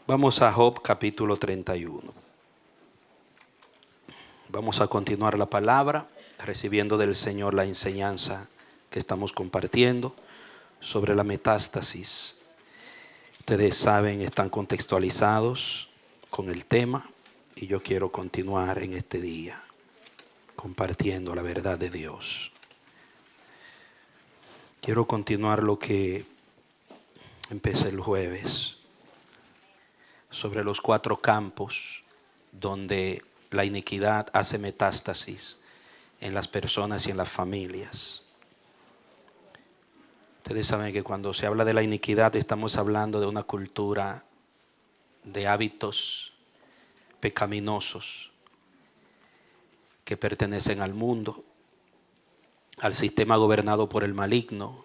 Vamos a Job capítulo 31. Vamos a continuar la palabra, recibiendo del Señor la enseñanza que estamos compartiendo sobre la metástasis. Ustedes saben, están contextualizados con el tema y yo quiero continuar en este día compartiendo la verdad de Dios. Quiero continuar lo que empecé el jueves sobre los 4 campos donde la iniquidad hace metástasis en las personas y en las familias. Ustedes saben que cuando se habla de la iniquidad estamos hablando de una cultura de hábitos pecaminosos que pertenecen al mundo, al sistema gobernado por el maligno,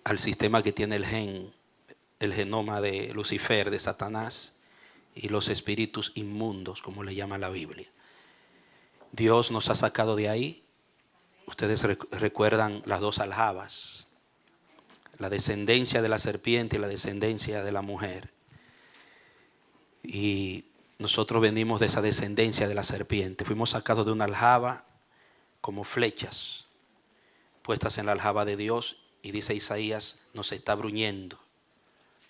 al sistema que tiene el genoma de Lucifer, de Satanás, y los espíritus inmundos, como le llama la Biblia. Dios nos ha sacado de ahí. Ustedes recuerdan las 2 aljabas, la descendencia de la serpiente y la descendencia de la mujer. Y nosotros venimos de esa descendencia de la serpiente. Fuimos sacados de una aljaba como flechas puestas en la aljaba de Dios, y dice Isaías, nos está bruñendo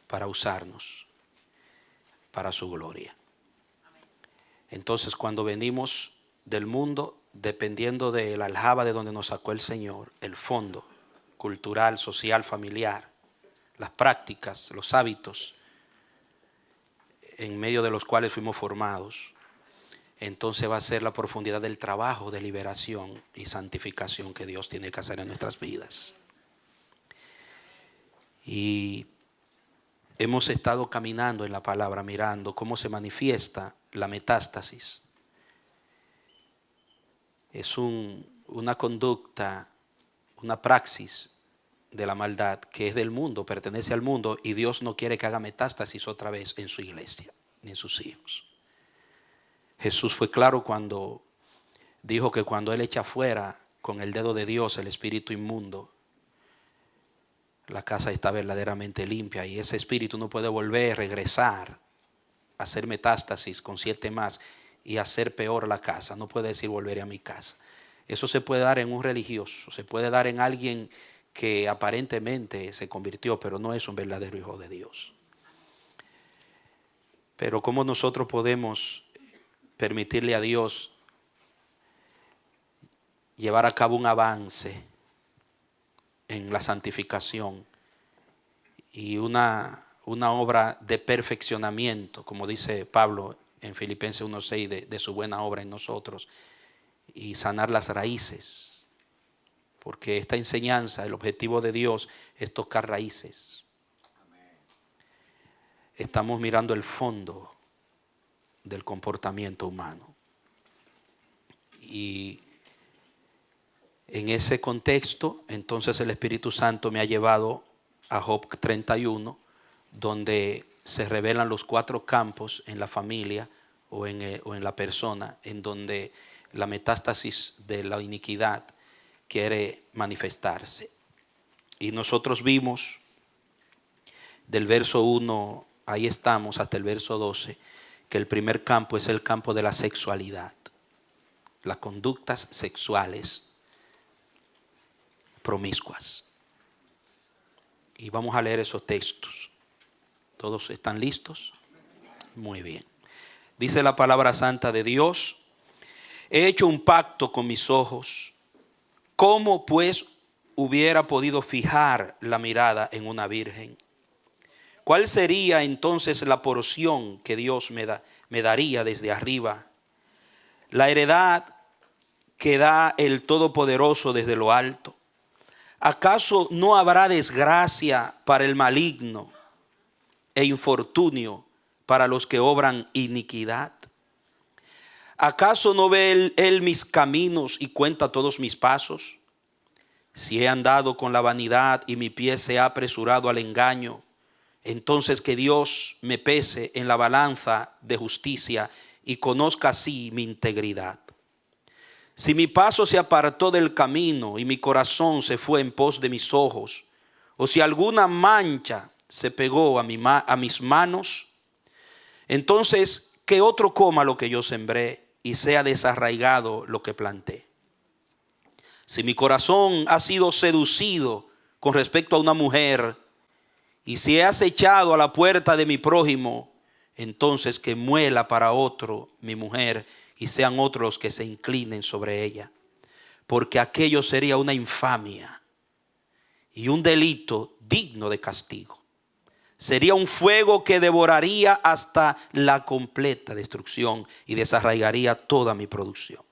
para usarnos para su gloria. Entonces, cuando venimos del mundo, dependiendo de la aljaba de donde nos sacó el Señor, el fondo cultural, social, familiar, las prácticas, los hábitos en medio de los cuales fuimos formados, entonces va a ser la profundidad del trabajo de liberación y santificación que Dios tiene que hacer en nuestras vidas. Y hemos estado caminando en la palabra, mirando cómo se manifiesta la metástasis. Es una conducta, una praxis de la maldad que es del mundo, pertenece al mundo, y Dios no quiere que haga metástasis otra vez en su iglesia ni en sus hijos. Jesús fue claro cuando dijo que cuando Él echa fuera con el dedo de Dios el espíritu inmundo, la casa está verdaderamente limpia, y ese espíritu no puede volver, regresar, hacer metástasis con 7 más y hacer peor la casa. No puede decir volveré a mi casa. Eso se puede dar en un religioso, se puede dar en alguien que aparentemente se convirtió, pero no es un verdadero hijo de Dios. Pero ¿cómo nosotros podemos permitirle a Dios llevar a cabo un avance en la santificación y una obra de perfeccionamiento, como dice Pablo en Filipenses 1:6, de su buena obra en nosotros, y sanar las raíces? Porque esta enseñanza, el objetivo de Dios es tocar raíces. Estamos mirando el fondo del comportamiento humano. Y en ese contexto, entonces el Espíritu Santo me ha llevado a Job 31, donde se revelan los 4 campos en la familia o en la persona, en donde la metástasis de la iniquidad quiere manifestarse. Y nosotros vimos del verso 1, ahí estamos, hasta el verso 12, que el primer campo es el campo de la sexualidad, las conductas sexuales promiscuas. Y vamos a leer esos textos. ¿Todos están listos? Muy bien. Dice la palabra santa de Dios: he hecho un pacto con mis ojos. ¿Cómo pues hubiera podido fijar la mirada en una virgen? ¿Cuál sería entonces la porción que Dios me daría desde arriba? La heredad que da el Todopoderoso desde lo alto. ¿Acaso no habrá desgracia para el maligno e infortunio para los que obran iniquidad? ¿Acaso no ve él mis caminos y cuenta todos mis pasos? Si he andado con la vanidad y mi pie se ha apresurado al engaño, entonces que Dios me pese en la balanza de justicia y conozca así mi integridad. Si mi paso se apartó del camino y mi corazón se fue en pos de mis ojos, o si alguna mancha se pegó a mis manos, Entonces, que otro coma lo que yo sembré y sea desarraigado lo que planté. Si mi corazón ha sido seducido con respecto a una mujer y si he acechado a la puerta de mi prójimo, entonces que muela para otro mi mujer y sean otros los que se inclinen sobre ella. Porque aquello sería una infamia y un delito digno de castigo. Sería un fuego que devoraría hasta la completa destrucción y desarraigaría toda mi producción.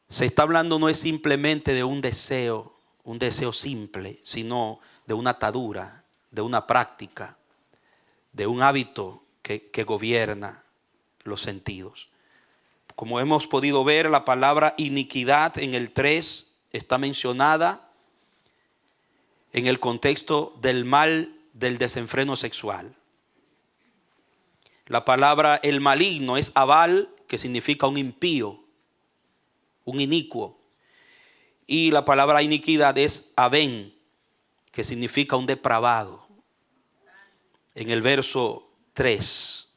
Se está hablando no es simplemente de un deseo simple, sino de una atadura, de una práctica, de un hábito que gobierna los sentidos. Como hemos podido ver, la palabra iniquidad en el 3 está mencionada en el contexto del mal del desenfreno sexual. La palabra el maligno es abal, que significa un impío, un inicuo. Y la palabra iniquidad es aben, que significa un depravado. En el verso 3.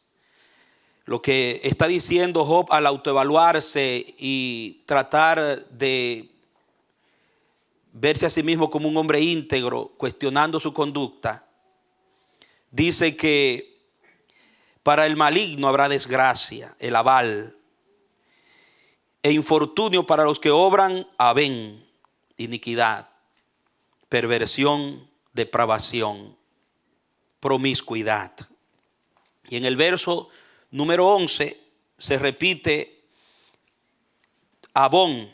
Lo que está diciendo Job al autoevaluarse y tratar de verse a sí mismo como un hombre íntegro, cuestionando su conducta, dice que para el maligno habrá desgracia, el abal, e infortunio para los que obran aben, iniquidad, perversión, depravación, promiscuidad. Y en el verso número 11 se repite abón,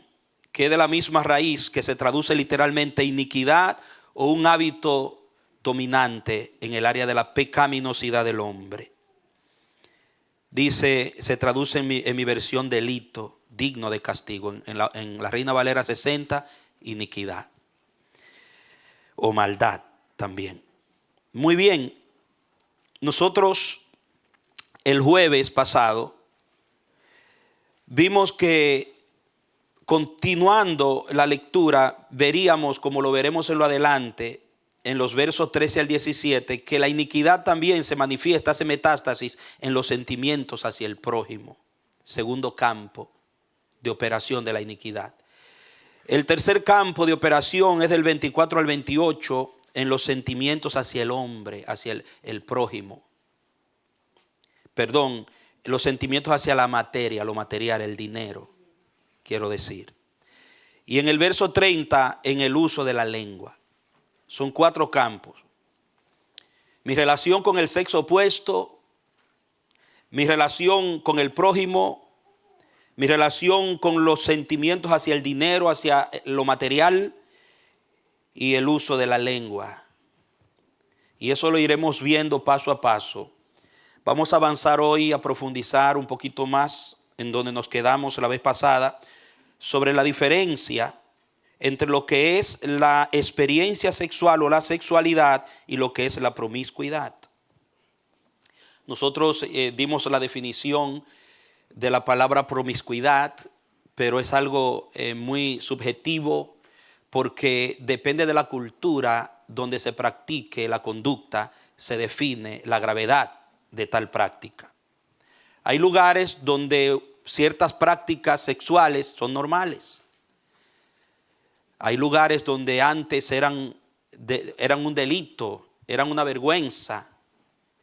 que es de la misma raíz, que se traduce literalmente iniquidad o un hábito dominante en el área de la pecaminosidad del hombre. Dice, se traduce en mi versión delito, digno de castigo. En la Reina Valera 60, iniquidad o maldad también. Muy bien, nosotros el jueves pasado vimos que continuando la lectura veríamos, como lo veremos en lo adelante, en los versos 13 al 17, que la iniquidad también se manifiesta, hace metástasis en los sentimientos hacia el prójimo. Segundo campo de operación de la iniquidad. El tercer campo de operación es del 24 al 28 en los sentimientos hacia el hombre, hacia el prójimo. Perdón, los sentimientos hacia la materia, lo material, el dinero, quiero decir. Y en el verso 30, en el uso de la lengua. Son 4 campos. Mi relación con el sexo opuesto, mi relación con el prójimo, mi relación con los sentimientos hacia el dinero, hacia lo material y el uso de la lengua. Y eso lo iremos viendo paso a paso. Vamos a avanzar hoy a profundizar un poquito más en donde nos quedamos la vez pasada sobre la diferencia entre lo que es la experiencia sexual o la sexualidad y lo que es la promiscuidad. Nosotros dimos la definición de la palabra promiscuidad, pero es algo muy subjetivo porque depende de la cultura donde se practique la conducta, se define la gravedad de tal práctica. Hay lugares donde ciertas prácticas sexuales son normales. Hay lugares donde antes eran un delito, eran una vergüenza,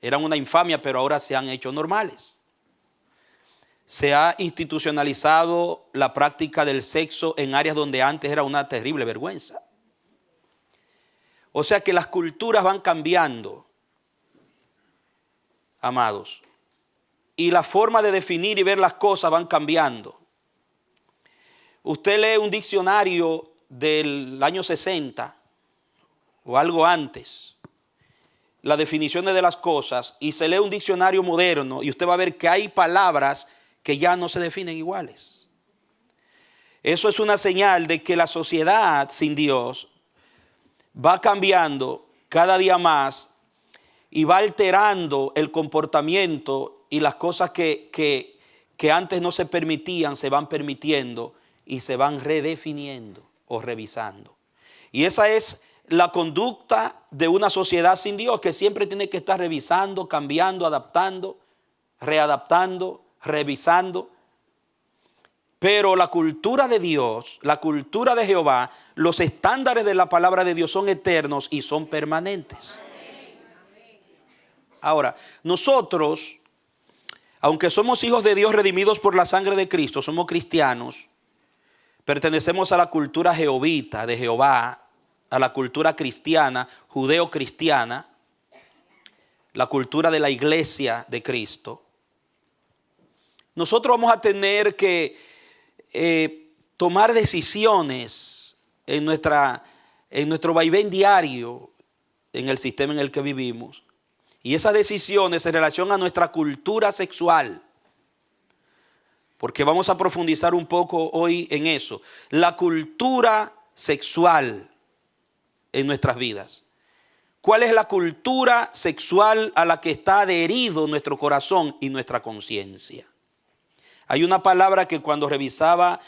eran una infamia, pero ahora se han hecho normales. Se ha institucionalizado la práctica del sexo en áreas donde antes era una terrible vergüenza. O sea que las culturas van cambiando, amados. Y la forma de definir y ver las cosas van cambiando. Usted lee un diccionario del año 60 o algo antes, las definiciones de las cosas, y se lee un diccionario moderno y usted va a ver que hay palabras que ya no se definen iguales. Eso es una señal de que la sociedad sin Dios va cambiando cada día más y va alterando el comportamiento y las cosas que antes no se permitían se van permitiendo y se van redefiniendo o revisando. Y esa es la conducta de una sociedad sin Dios, que siempre tiene que estar revisando, cambiando, adaptando, readaptando, revisando. Pero la cultura de Dios, la cultura de Jehová, los estándares de la palabra de Dios son eternos y son permanentes. Ahora, nosotros, aunque somos hijos de Dios redimidos por la sangre de Cristo, somos cristianos, pertenecemos a la cultura jehovita de Jehová, a la cultura cristiana, judeo-cristiana, la cultura de la iglesia de Cristo. Nosotros vamos a tener que tomar decisiones en nuestro vaivén diario, en el sistema en el que vivimos. Y esas decisiones en relación a nuestra cultura sexual, porque vamos a profundizar un poco hoy en eso. La cultura sexual en nuestras vidas. ¿Cuál es la cultura sexual a la que está adherido nuestro corazón y nuestra conciencia? Hay una palabra que cuando revisaba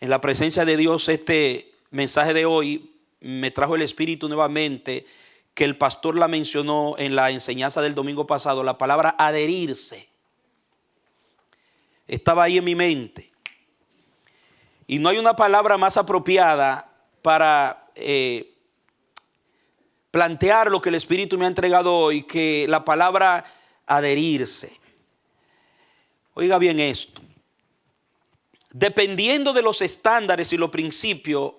en la presencia de Dios este mensaje de hoy, me trajo el Espíritu nuevamente, que el pastor la mencionó en la enseñanza del domingo pasado, la palabra adherirse. Estaba ahí en mi mente. Y no hay una palabra más apropiada para plantear lo que el Espíritu me ha entregado hoy que la palabra adherirse. Oiga bien esto. Dependiendo de los estándares y los principios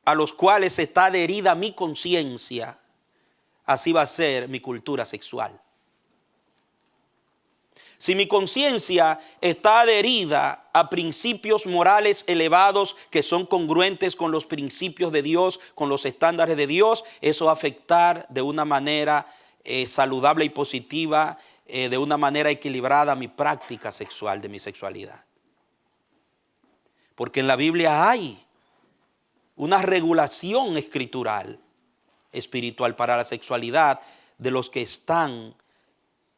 a los cuales está adherida mi conciencia, así va a ser mi cultura sexual. Si mi conciencia está adherida a principios morales elevados que son congruentes con los principios de Dios, con los estándares de Dios, eso va a afectar de una manera saludable y positiva, de una manera equilibrada mi práctica sexual, de mi sexualidad. Porque en la Biblia hay una regulación escritural, espiritual para la sexualidad de los que están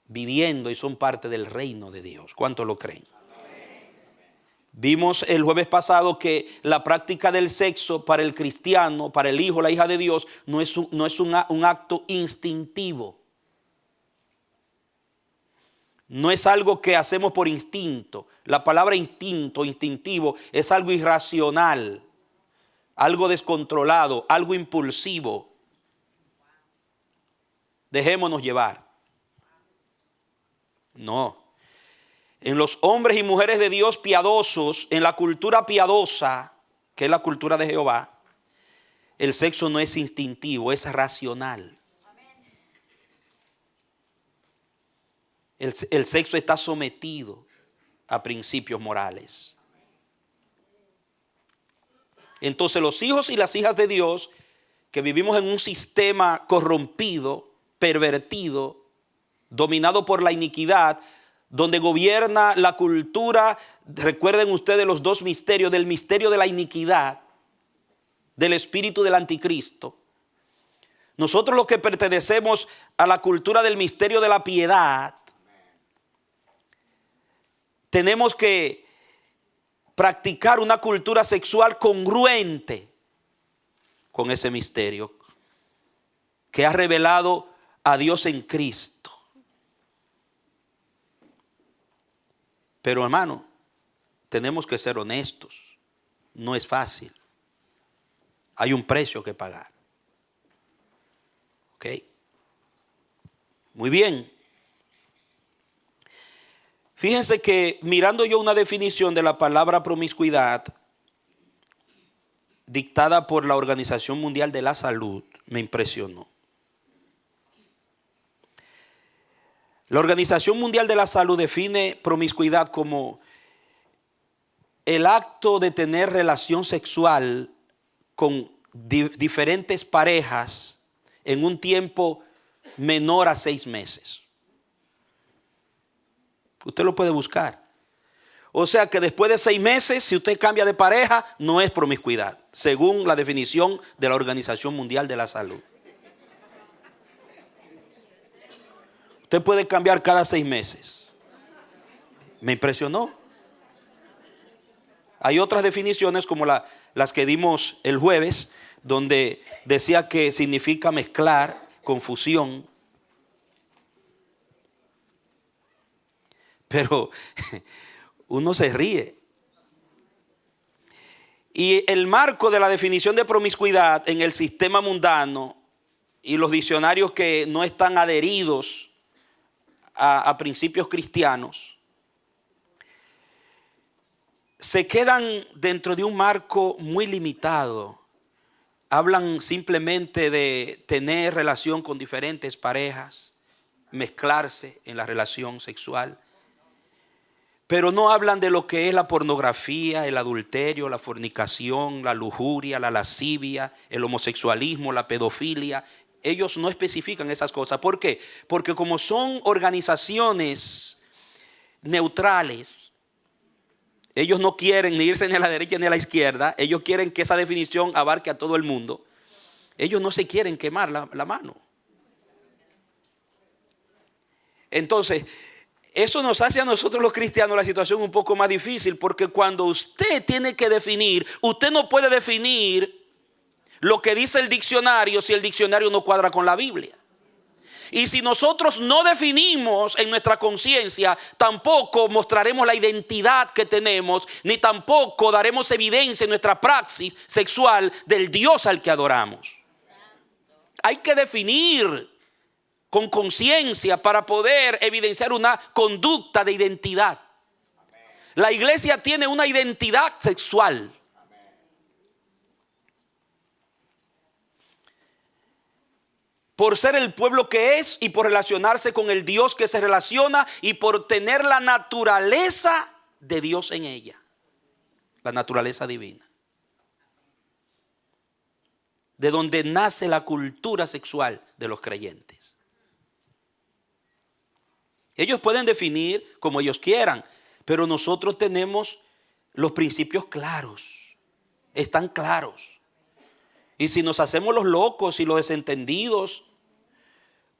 viviendo y son parte del reino de Dios. ¿Cuántos lo creen? Vimos el jueves pasado que la práctica del sexo para el cristiano, para el hijo, la hija de Dios, no es un acto instintivo. No es algo que hacemos por instinto. La palabra instinto, instintivo, es algo irracional, algo descontrolado, algo impulsivo. Dejémonos llevar. No. En los hombres y mujeres de Dios piadosos, en la cultura piadosa, que es la cultura de Jehová, el sexo no es instintivo, es racional. El sexo está sometido a principios morales. Entonces los hijos y las hijas de Dios que vivimos en un sistema corrompido, pervertido, dominado por la iniquidad, donde gobierna la cultura, recuerden ustedes los dos misterios, del misterio de la iniquidad, del espíritu del anticristo. Nosotros los que pertenecemos a la cultura del misterio de la piedad, tenemos que practicar una cultura sexual congruente con ese misterio que ha revelado a Dios en Cristo. Pero hermano, tenemos que ser honestos. No es fácil. Hay un precio que pagar. ¿Ok? Muy bien. Fíjense que mirando yo una definición de la palabra promiscuidad dictada por la Organización Mundial de la Salud, me impresionó. La Organización Mundial de la Salud define promiscuidad como el acto de tener relación sexual con diferentes parejas en un tiempo menor a 6 meses. Usted lo puede buscar. O sea que después de 6 meses, si usted cambia de pareja, no es promiscuidad, según la definición de la Organización Mundial de la Salud. Usted puede cambiar cada 6 meses. Me impresionó. Hay otras definiciones como las que dimos el jueves, donde decía que significa mezclar, confusión. Pero uno se ríe. Y el marco de la definición de promiscuidad en el sistema mundano y los diccionarios que no están adheridos a principios cristianos, se quedan dentro de un marco muy limitado. Hablan simplemente de tener relación con diferentes parejas, mezclarse en la relación sexual. Pero no hablan de lo que es la pornografía, el adulterio, la fornicación, la lujuria, la lascivia, el homosexualismo, la pedofilia. Ellos no especifican esas cosas. ¿Por qué? Porque como son organizaciones neutrales, ellos no quieren ni irse ni a la derecha ni a la izquierda. Ellos quieren que esa definición abarque a todo el mundo. Ellos no se quieren quemar la mano. Entonces, eso nos hace a nosotros los cristianos la situación un poco más difícil, porque cuando usted tiene que definir, usted no puede definir lo que dice el diccionario si el diccionario no cuadra con la Biblia. Y si nosotros no definimos en nuestra conciencia, tampoco mostraremos la identidad que tenemos, ni tampoco daremos evidencia en nuestra praxis sexual del Dios al que adoramos. Hay que definir con conciencia para poder evidenciar una conducta de identidad. La iglesia tiene una identidad sexual. Por ser el pueblo que es y por relacionarse con el Dios que se relaciona y por tener la naturaleza de Dios en ella. La naturaleza divina. De donde nace la cultura sexual de los creyentes. Ellos pueden definir como ellos quieran, pero nosotros tenemos los principios claros. Están claros. Y si nos hacemos los locos y los desentendidos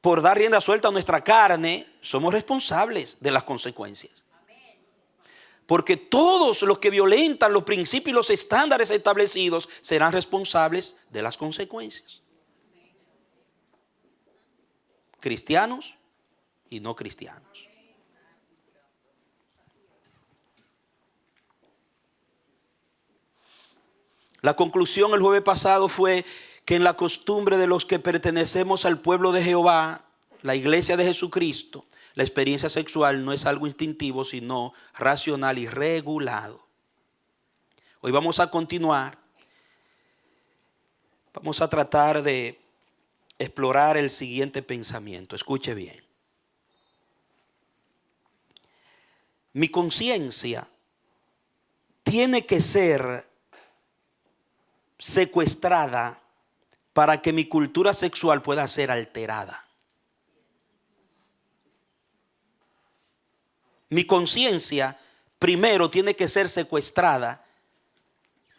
por dar rienda suelta a nuestra carne, somos responsables de las consecuencias. Porque todos los que violentan los principios y los estándares establecidos serán responsables de las consecuencias. Cristianos y no cristianos. La conclusión el jueves pasado fue que en la costumbre de los que pertenecemos al pueblo de Jehová, la iglesia de Jesucristo, la experiencia sexual no es algo instintivo, sino racional y regulado. Hoy vamos a continuar. Vamos a tratar de explorar el siguiente pensamiento. Escuche bien. Mi conciencia tiene que ser secuestrada para que mi cultura sexual pueda ser alterada. Mi conciencia primero tiene que ser secuestrada.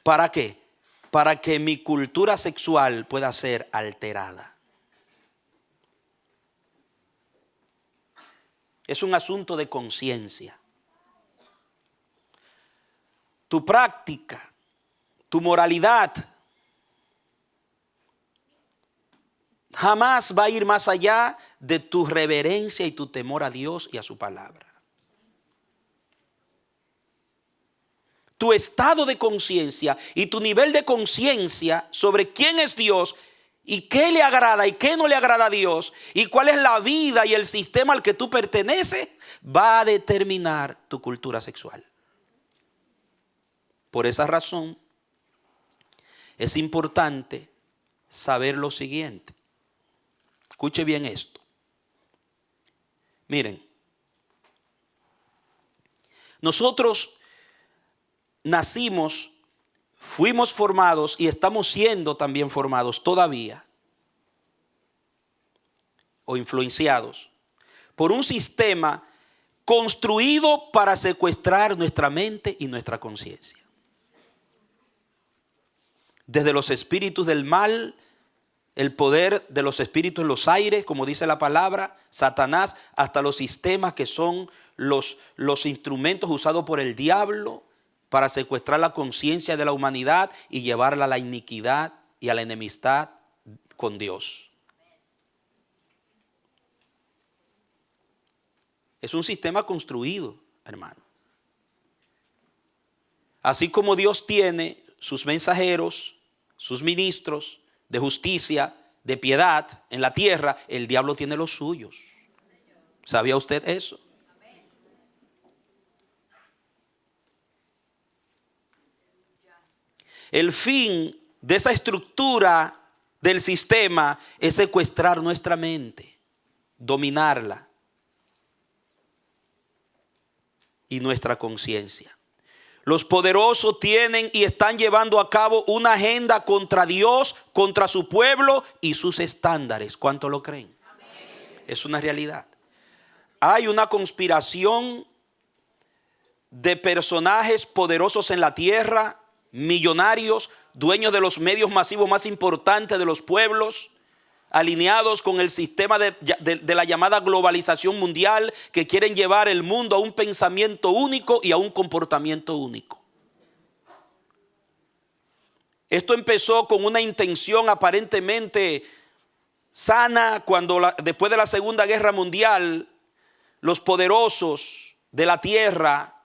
¿Para qué? Para que mi cultura sexual pueda ser alterada. Es un asunto de conciencia. Tu práctica, tu moralidad jamás va a ir más allá de tu reverencia y tu temor a Dios y a su palabra. Tu estado de conciencia y tu nivel de conciencia sobre quién es Dios y qué le agrada y qué no le agrada a Dios y cuál es la vida y el sistema al que tú perteneces va a determinar tu cultura sexual. Por esa razón es importante saber lo siguiente. Escuche bien esto. Miren, nosotros nacimos, fuimos formados y estamos siendo también formados todavía o influenciados por un sistema construido para secuestrar nuestra mente y nuestra conciencia. Desde los espíritus del mal, el poder de los espíritus en los aires, como dice la palabra, Satanás, hasta los sistemas que son los instrumentos usados por el diablo para secuestrar la conciencia de la humanidad y llevarla a la iniquidad y a la enemistad con Dios. Es un sistema construido, hermano. Así como Dios tiene sus mensajeros, sus ministros de justicia, de piedad en la tierra, el diablo tiene los suyos. ¿Sabía usted eso? El fin de esa estructura del sistema es secuestrar nuestra mente, dominarla y nuestra conciencia. Los poderosos tienen y están llevando a cabo una agenda contra Dios, contra su pueblo y sus estándares. ¿Cuánto lo creen? Amén. Es una realidad. Hay una conspiración de personajes poderosos en la tierra, millonarios, dueños de los medios masivos más importantes de los pueblos, alineados con el sistema de la llamada globalización mundial, que quieren llevar el mundo a un pensamiento único y a un comportamiento único. Esto empezó con una intención aparentemente sana cuando después de la Segunda Guerra Mundial, los poderosos de la tierra,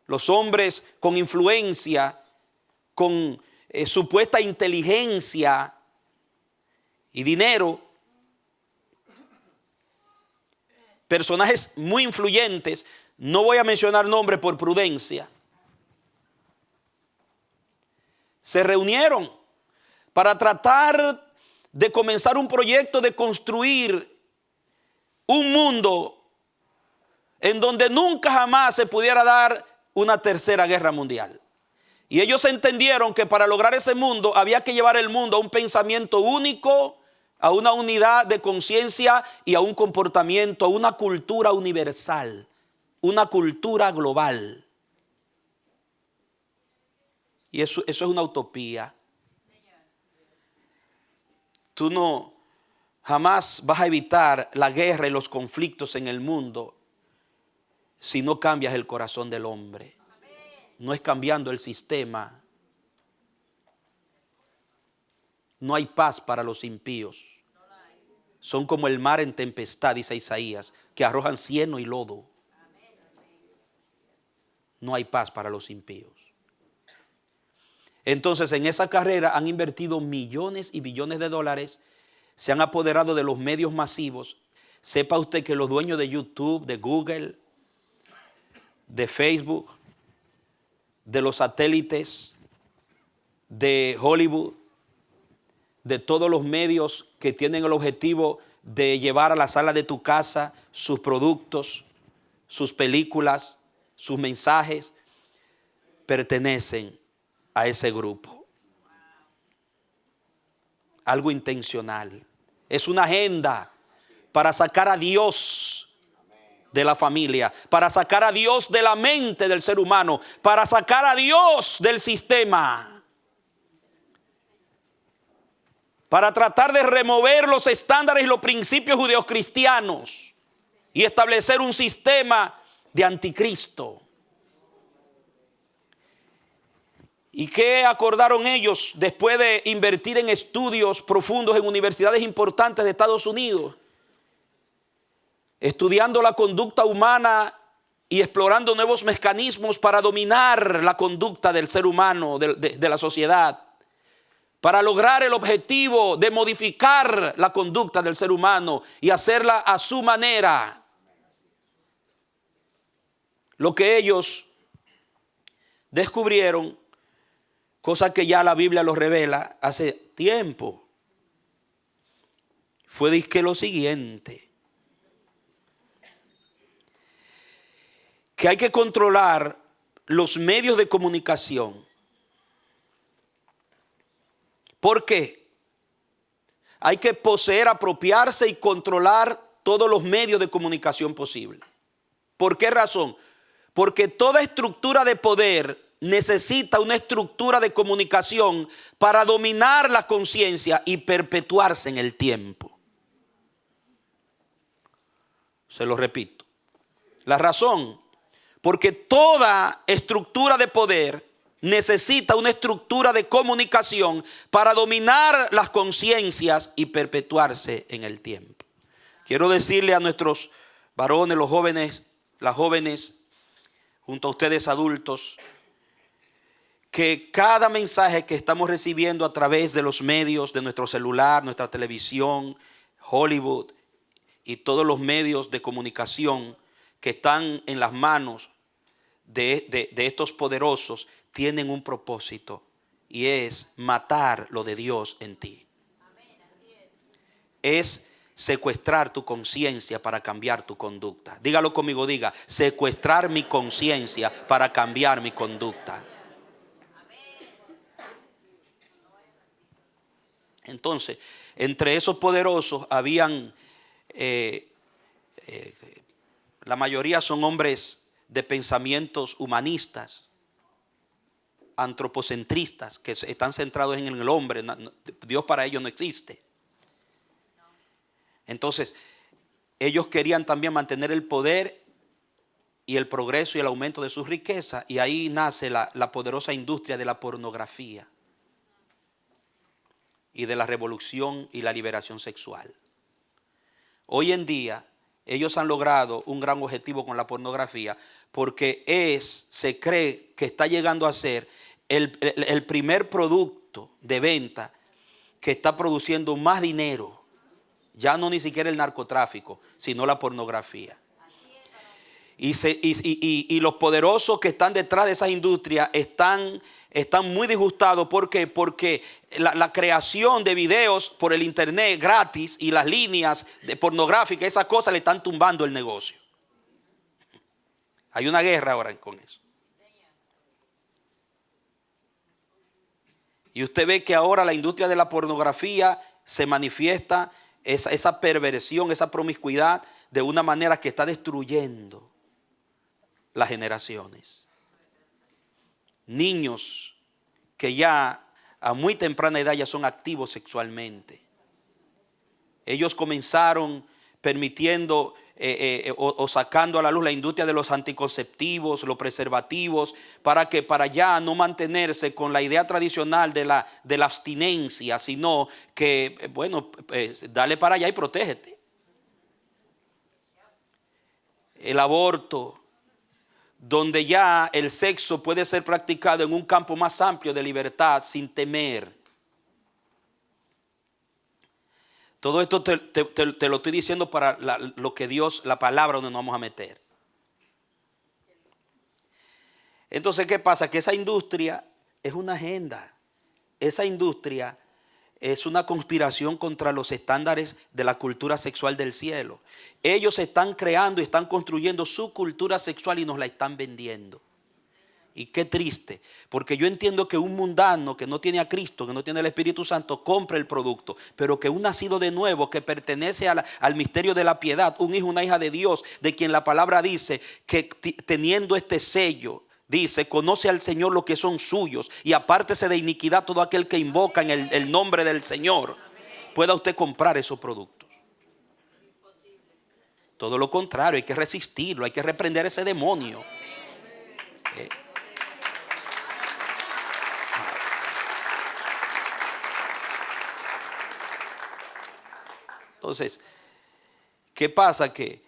los hombres con influencia, con supuesta inteligencia y dinero, personajes muy influyentes, no voy a mencionar nombres por prudencia, se reunieron para tratar de comenzar un proyecto de construir un mundo en donde nunca jamás se pudiera dar una tercera guerra mundial. Y ellos entendieron que para lograr ese mundo había que llevar el mundo a un pensamiento único, a una unidad de conciencia y a un comportamiento, a una cultura universal, una cultura global. Y eso es una utopía. Tú no jamás vas a evitar la guerra y los conflictos en el mundo si no cambias el corazón del hombre. No es cambiando el sistema. No hay paz para los impíos. Son como el mar en tempestad, dice Isaías, que arrojan cieno y lodo. No hay paz para los impíos. Entonces, en esa carrera han invertido millones y billones de dólares. Se han apoderado de los medios masivos. Sepa usted que los dueños de YouTube, de Google, de Facebook, de los satélites, de Hollywood, de todos los medios que tienen el objetivo de llevar a la sala de tu casa sus productos, sus películas, sus mensajes, pertenecen a ese grupo. Algo intencional. Es una agenda para sacar a Dios de la familia, para sacar a Dios de la mente del ser humano, para sacar a Dios del sistema, para tratar de remover los estándares y los principios judeocristianos y establecer un sistema de anticristo. ¿Y qué acordaron ellos después de invertir en estudios profundos en universidades importantes de Estados Unidos? Estudiando la conducta humana y explorando nuevos mecanismos para dominar la conducta del ser humano, de la sociedad, para lograr el objetivo de modificar la conducta del ser humano y hacerla a su manera. Lo que ellos descubrieron, cosa que ya la Biblia los revela hace tiempo, fue dizque lo siguiente: que hay que controlar los medios de comunicación. ¿Por qué? Hay que poseer, apropiarse y controlar todos los medios de comunicación posibles. ¿Por qué razón? Porque toda estructura de poder necesita una estructura de comunicación para dominar la conciencia y perpetuarse en el tiempo. Se lo repito. La razón: porque toda estructura de poder necesita una estructura de comunicación para dominar las conciencias y perpetuarse en el tiempo. Quiero decirle a nuestros varones, los jóvenes, las jóvenes, junto a ustedes adultos, que cada mensaje que estamos recibiendo a través de los medios, de nuestro celular, nuestra televisión, Hollywood y todos los medios de comunicación que están en las manos de estos poderosos, tienen un propósito, y es matar lo de Dios en ti. Es secuestrar tu conciencia para cambiar tu conducta. Dígalo conmigo, diga: secuestrar mi conciencia para cambiar mi conducta. Entonces, entre esos poderosos habían, la mayoría son hombres de pensamientos humanistas, antropocentristas, que están centrados en el hombre. Dios para ellos no existe. Entonces, ellos querían también mantener el poder y el progreso y el aumento de sus riquezas, y ahí nace la poderosa industria de la pornografía y de la revolución y la liberación sexual. Hoy en día ellos han logrado un gran objetivo con la pornografía, porque se cree que está llegando a ser el primer producto de venta que está produciendo más dinero. Ya no ni siquiera el narcotráfico, sino la pornografía. Y los poderosos que están detrás de esas industrias están muy disgustados. ¿Por qué? Porque la creación de videos por el internet gratis y las líneas pornográficas, esas cosas le están tumbando el negocio. Hay una guerra ahora con eso. Y usted ve que ahora la industria de la pornografía se manifiesta, esa perversión, esa promiscuidad, de una manera que está destruyendo las generaciones. Niños que ya a muy temprana edad ya son activos sexualmente. Ellos comenzaron permitiendo o sacando a la luz la industria de los anticonceptivos, los preservativos, para ya no mantenerse con la idea tradicional de la abstinencia, sino que, dale para allá y protégete. El aborto, donde ya el sexo puede ser practicado en un campo más amplio de libertad sin temer. Todo esto te lo estoy diciendo para lo que Dios, la palabra donde nos vamos a meter. Entonces, ¿qué pasa? Que esa industria es una agenda. Esa industria es una conspiración contra los estándares de la cultura sexual del cielo. Ellos están creando y están construyendo su cultura sexual y nos la están vendiendo. Y qué triste, porque yo entiendo que un mundano que no tiene a Cristo, que no tiene el Espíritu Santo, compra el producto, pero que un nacido de nuevo, que pertenece al misterio de la piedad, un hijo, una hija de Dios, de quien la palabra dice que teniendo este sello, dice: conoce al Señor los que son suyos, y apártese de iniquidad todo aquel que invoca en el nombre del Señor. Pueda usted comprar esos productos. Todo lo contrario, hay que resistirlo, hay que reprender ese demonio. Entonces, ¿qué pasa? Que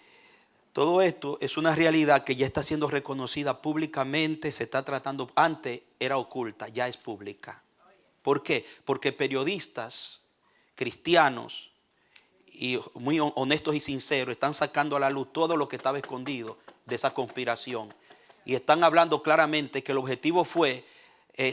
todo esto es una realidad que ya está siendo reconocida públicamente, se está tratando. Antes era oculta, ya es pública. ¿Por qué? Porque periodistas cristianos y muy honestos y sinceros están sacando a la luz todo lo que estaba escondido de esa conspiración. Y están hablando claramente que el objetivo fue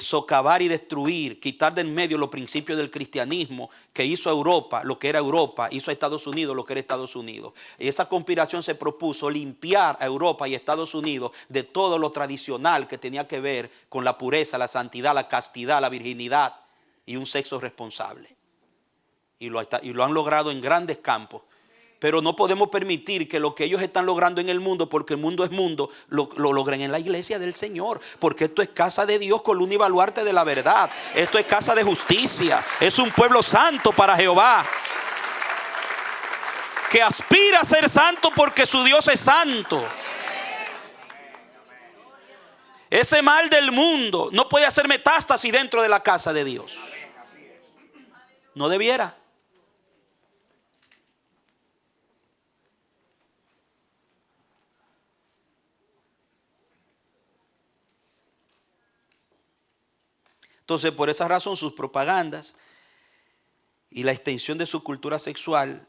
socavar y destruir, quitar del medio los principios del cristianismo que hizo a Europa lo que era Europa, hizo a Estados Unidos lo que era Estados Unidos. Y esa conspiración se propuso limpiar a Europa y Estados Unidos de todo lo tradicional que tenía que ver con la pureza, la santidad, la castidad, la virginidad y un sexo responsable. Y lo han logrado en grandes campos. Pero no podemos permitir que lo que ellos están logrando en el mundo, porque el mundo es mundo, lo logren en la iglesia del Señor. Porque esto es casa de Dios, columna y baluarte de la verdad. Esto es casa de justicia. Es un pueblo santo para Jehová, que aspira a ser santo porque su Dios es santo. Ese mal del mundo no puede hacer metástasis dentro de la casa de Dios. No debiera. Entonces, por esa razón, sus propagandas y la extensión de su cultura sexual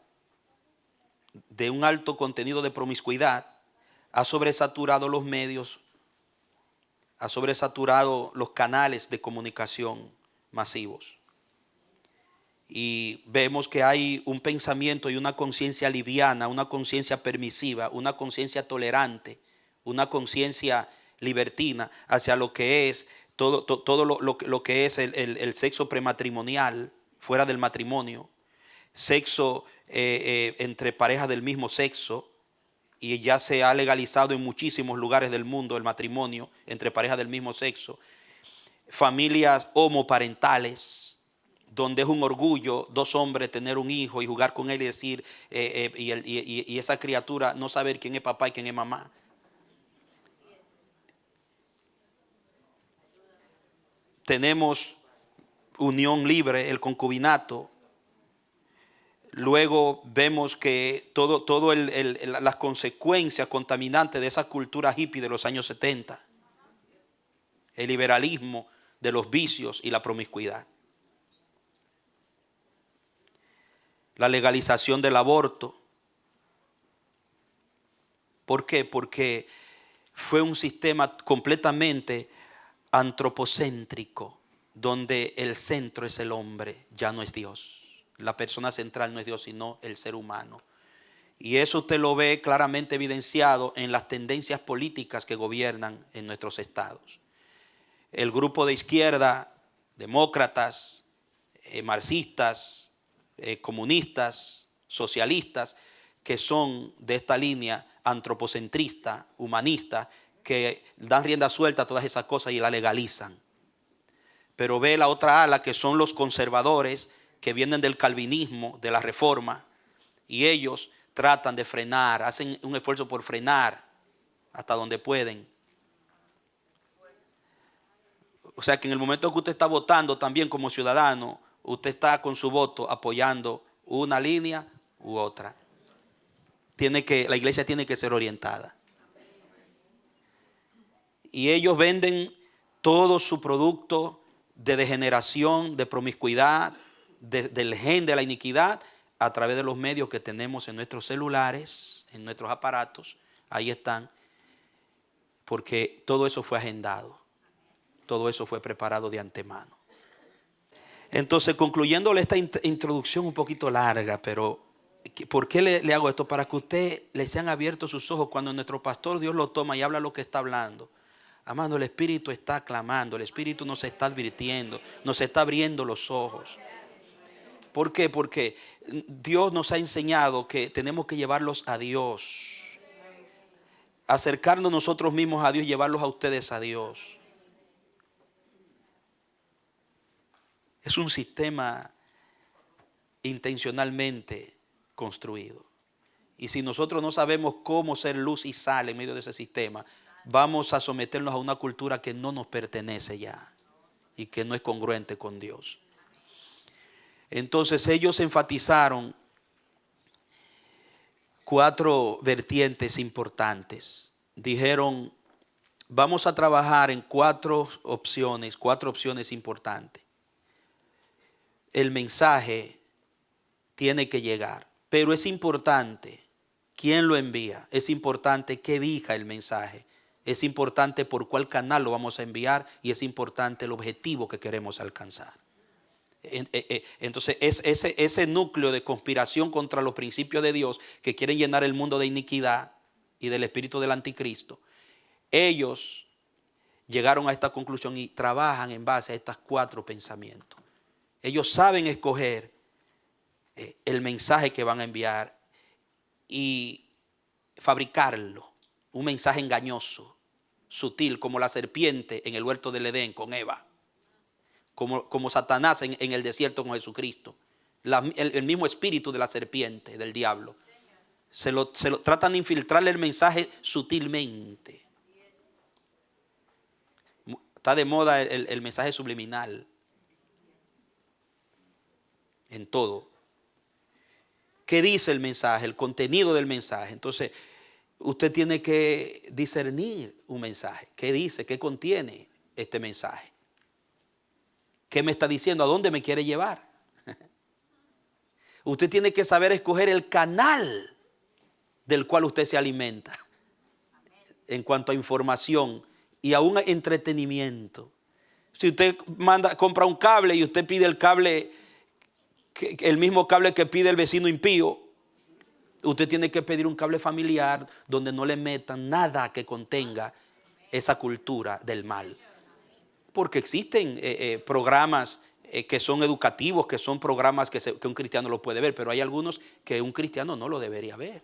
de un alto contenido de promiscuidad ha sobresaturado los medios, ha sobresaturado los canales de comunicación masivos. Y vemos que hay un pensamiento y una conciencia liviana, una conciencia permisiva, una conciencia tolerante, una conciencia libertina hacia lo que es todo lo que es el sexo prematrimonial, fuera del matrimonio, sexo entre parejas del mismo sexo, y ya se ha legalizado en muchísimos lugares del mundo el matrimonio entre parejas del mismo sexo, familias homoparentales, donde es un orgullo dos hombres tener un hijo y jugar con él y decir, y esa criatura no saber quién es papá y quién es mamá. Tenemos unión libre, el concubinato. Luego vemos que todo las consecuencias contaminantes de esa cultura hippie de los años 70. El liberalismo de los vicios y la promiscuidad. La legalización del aborto. ¿Por qué? Porque fue un sistema completamente antropocéntrico, donde el centro es el hombre, ya no es Dios. La persona central no es Dios, sino el ser humano. Y eso usted lo ve claramente evidenciado en las tendencias políticas que gobiernan en nuestros estados. El grupo de izquierda, demócratas, marxistas, comunistas, socialistas, que son de esta línea antropocentrista, humanista, que dan rienda suelta a todas esas cosas y la legalizan. Pero ve la otra ala, que son los conservadores, que vienen del calvinismo, de la reforma, y ellos tratan de frenar, hacen un esfuerzo por frenar hasta donde pueden. O sea que en el momento que usted está votando también como ciudadano, usted está con su voto apoyando una línea u otra. La iglesia tiene que ser orientada. Y ellos venden todo su producto de degeneración, de promiscuidad, del gen de la iniquidad, a través de los medios que tenemos en nuestros celulares, en nuestros aparatos. Ahí están. Porque todo eso fue agendado. Todo eso fue preparado de antemano. Entonces, concluyéndole esta introducción un poquito larga, pero ¿por qué le hago esto? Para que usted le sean abiertos sus ojos cuando nuestro pastor Dios lo toma y habla lo que está hablando. Amado, el Espíritu está clamando, el Espíritu nos está advirtiendo, nos está abriendo los ojos. ¿Por qué? Porque Dios nos ha enseñado que tenemos que llevarlos a Dios. Acercarnos nosotros mismos a Dios y llevarlos a ustedes a Dios. Es un sistema intencionalmente construido. Y si nosotros no sabemos cómo ser luz y sal en medio de ese sistema, vamos a someternos a una cultura que no nos pertenece ya y que no es congruente con Dios. Entonces ellos enfatizaron 4 vertientes importantes. Dijeron, vamos a trabajar en 4 opciones importantes. El mensaje tiene que llegar, pero es importante quién lo envía, es importante qué diga el mensaje, es importante por cuál canal lo vamos a enviar y es importante el objetivo que queremos alcanzar. Entonces ese núcleo de conspiración contra los principios de Dios que quieren llenar el mundo de iniquidad y del espíritu del anticristo, ellos llegaron a esta conclusión y trabajan en base a estos 4 pensamientos. Ellos saben escoger el mensaje que van a enviar y fabricarlo, un mensaje engañoso, sutil, como la serpiente en el huerto del Edén con Eva, como Satanás en el desierto con Jesucristo, el mismo espíritu de la serpiente, del diablo. Se lo tratan de infiltrarle el mensaje sutilmente. Está de moda el mensaje subliminal en todo. ¿Qué dice el mensaje? El contenido del mensaje. Entonces, usted tiene que discernir un mensaje. ¿Qué dice? ¿Qué contiene este mensaje? ¿Qué me está diciendo? ¿A dónde me quiere llevar? Usted tiene que saber escoger el canal del cual usted se alimenta en cuanto a información y a un entretenimiento. Si usted compra un cable y usted pide el cable, el mismo cable que pide el vecino impío, usted tiene que pedir un cable familiar donde no le metan nada que contenga esa cultura del mal. Porque existen programas que son educativos, que son programas que un cristiano lo puede ver, pero hay algunos que un cristiano no lo debería ver.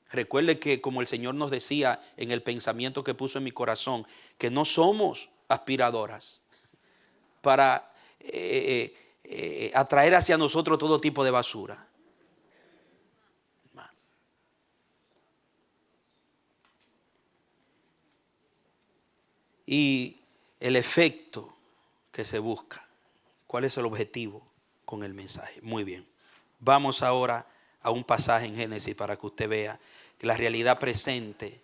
Recuerde que, como el Señor nos decía en el pensamiento que puso en mi corazón, que no somos aspiradoras para atraer hacia nosotros todo tipo de basura. Y el efecto que se busca. ¿Cuál es el objetivo con el mensaje? Muy bien. Vamos ahora a un pasaje en Génesis para que usted vea que la realidad presente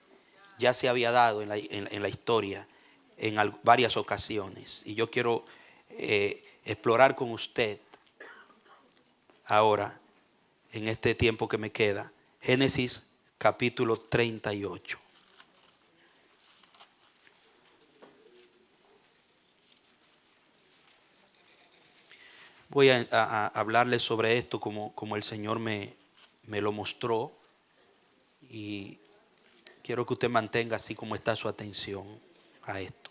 ya se había dado en la historia en varias ocasiones. Y yo quiero explorar con usted ahora, en este tiempo que me queda, Génesis capítulo 38. Voy a hablarles sobre esto como el Señor me lo mostró, y quiero que usted mantenga así como está su atención a esto.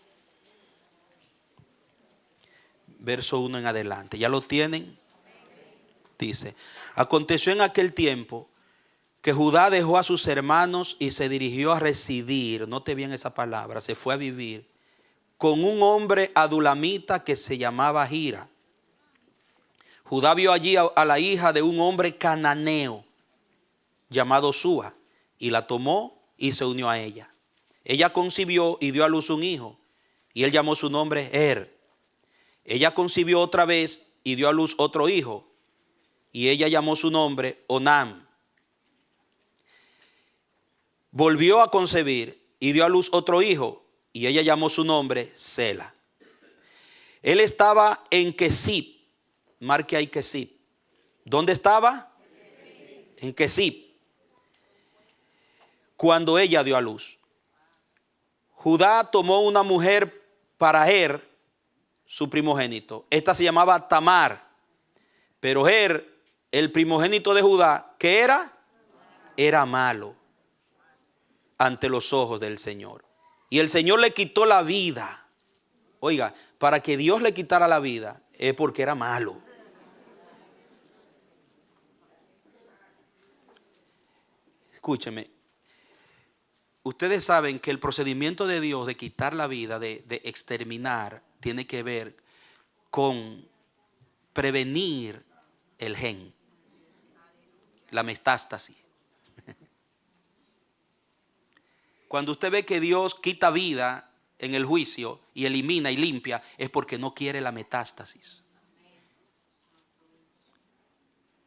Verso 1 en adelante. ¿Ya lo tienen? Dice: aconteció en aquel tiempo que Judá dejó a sus hermanos y se dirigió a residir, note bien esa palabra, se fue a vivir con un hombre adulamita que se llamaba Hira. Judá vio allí a la hija de un hombre cananeo llamado Súa, y la tomó y se unió a ella. Ella concibió y dio a luz un hijo, y él llamó su nombre Ella concibió otra vez y dio a luz otro hijo, y ella llamó su nombre Onam. Volvió a concebir y dio a luz otro hijo, y ella llamó su nombre Sela. Él estaba en Kesib. Marque ahí Kesib. ¿Dónde estaba? En Kesib. Cuando ella dio a luz. Judá tomó una mujer para su primogénito. Esta se llamaba Tamar. Pero el primogénito de Judá, ¿qué era? Era malo ante los ojos del Señor. Y el Señor le quitó la vida. Oiga, para que Dios le quitara la vida es porque era malo. Escúcheme, ustedes saben que el procedimiento de Dios de quitar la vida, de exterminar, tiene que ver con prevenir el gen, la metástasis. Cuando usted ve que Dios quita vida en el juicio y elimina y limpia, es porque no quiere la metástasis.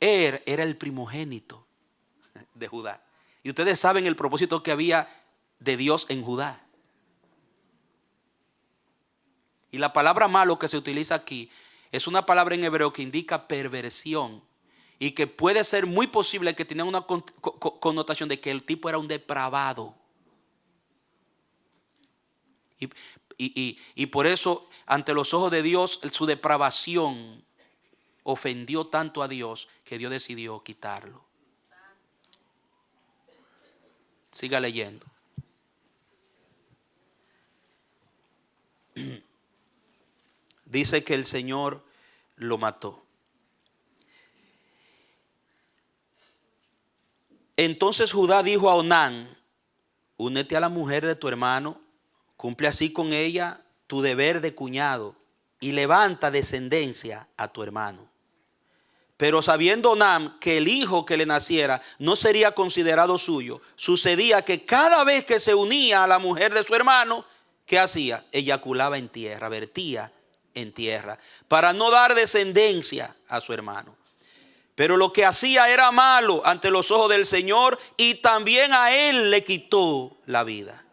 Era el primogénito de Judá. Y ustedes saben el propósito que había de Dios en Judá. Y la palabra malo que se utiliza aquí es una palabra en hebreo que indica perversión, y que puede ser muy posible que tenga una connotación de que el tipo era un depravado. Y por eso, ante los ojos de Dios, su depravación ofendió tanto a Dios que Dios decidió quitarlo. Siga leyendo. Dice que el Señor lo mató. Entonces Judá dijo a Onán: únete a la mujer de tu hermano, cumple así con ella tu deber de cuñado, y levanta descendencia a tu hermano. Pero sabiendo Onán que el hijo que le naciera no sería considerado suyo, sucedía que cada vez que se unía a la mujer de su hermano, ¿qué hacía? Eyaculaba en tierra, vertía en tierra, para no dar descendencia a su hermano. Pero lo que hacía era malo ante los ojos del Señor, y también a él le quitó la vida.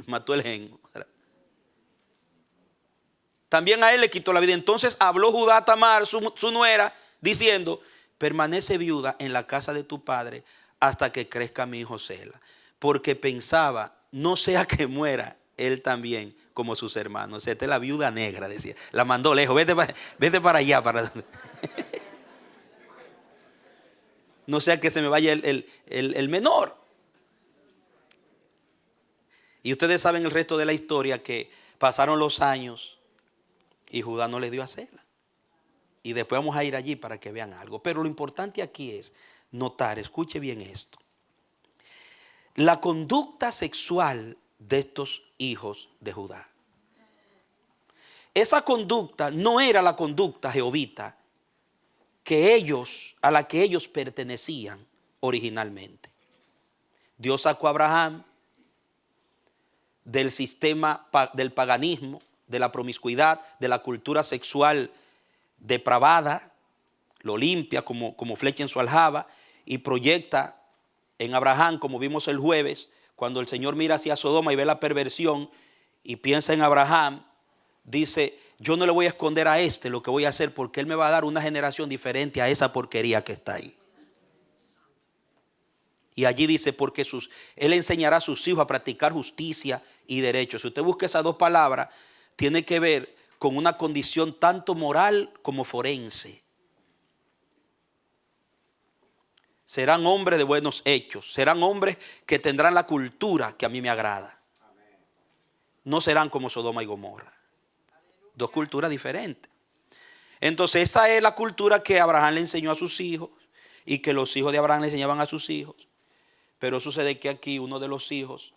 Mató el gen. También a él le quitó la vida. Entonces habló Judá a Tamar, su nuera, diciendo: permanece viuda en la casa de tu padre hasta que crezca mi hijo Sela. Porque pensaba, no sea que muera él también como sus hermanos. Esta es la viuda negra, decía. La mandó lejos. Vete para allá. No sea que se me vaya el menor. Y ustedes saben el resto de la historia, que pasaron los años y Judá no le dio a Sela. Y después vamos a ir allí para que vean algo. Pero lo importante aquí es notar, escuche bien esto: la conducta sexual de estos hijos de Judá. Esa conducta no era la conducta jehovita a la que ellos pertenecían originalmente. Dios sacó a Abraham del sistema del paganismo, de la promiscuidad, de la cultura sexual depravada, lo limpia como flecha en su aljaba, y proyecta en Abraham, como vimos el jueves, cuando el Señor mira hacia Sodoma y ve la perversión y piensa en Abraham, dice: yo no le voy a esconder a lo que voy a hacer, porque él me va a dar una generación diferente a esa porquería que está ahí. Y allí dice: porque él enseñará a sus hijos a practicar justicia y derecho. Si usted busca esas dos palabras, tiene que ver con una condición tanto moral como forense. Serán hombres de buenos hechos, serán hombres que tendrán la cultura que a mí me agrada. No serán como Sodoma y Gomorra. Dos culturas diferentes. Entonces esa es la cultura que Abraham le enseñó a sus hijos, y que los hijos de Abraham le enseñaban a sus hijos. Pero sucede que aquí uno de los hijos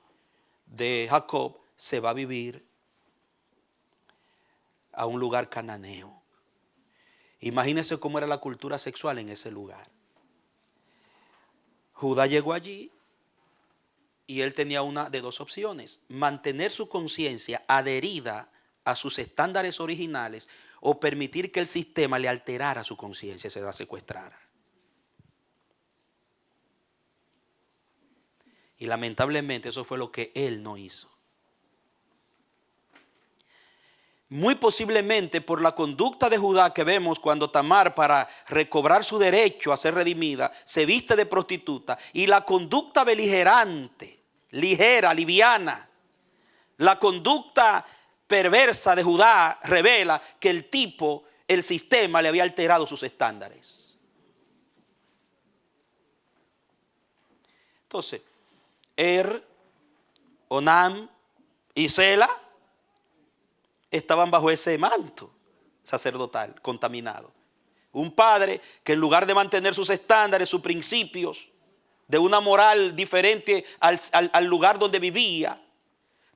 de Jacob se va a vivir a un lugar cananeo. Imagínense cómo era la cultura sexual en ese lugar. Judá llegó allí y él tenía una de dos opciones: mantener su conciencia adherida a sus estándares originales, o permitir que el sistema le alterara su conciencia y se la secuestrara. Y lamentablemente eso fue lo que él no hizo. Muy posiblemente por la conducta de Judá que vemos cuando Tamar, para recobrar su derecho a ser redimida, se viste de prostituta, y la conducta beligerante, ligera, liviana, la conducta perversa de Judá revela que el sistema le había alterado sus estándares. Entonces, Onam y Sela estaban bajo ese manto sacerdotal contaminado. Un padre que, en lugar de mantener sus estándares, sus principios de una moral diferente al lugar donde vivía,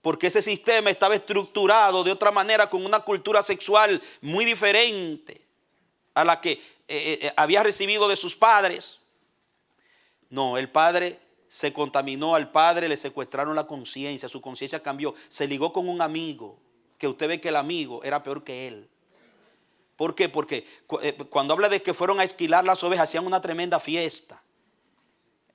porque ese sistema estaba estructurado de otra manera, con una cultura sexual muy diferente a la que había recibido de sus padres. No, el padre se contaminó, al padre le secuestraron la conciencia, su conciencia cambió, se ligó con un amigo, que usted ve que el amigo era peor que él. ¿Por qué? Porque cuando habla de que fueron a esquilar las ovejas, hacían una tremenda fiesta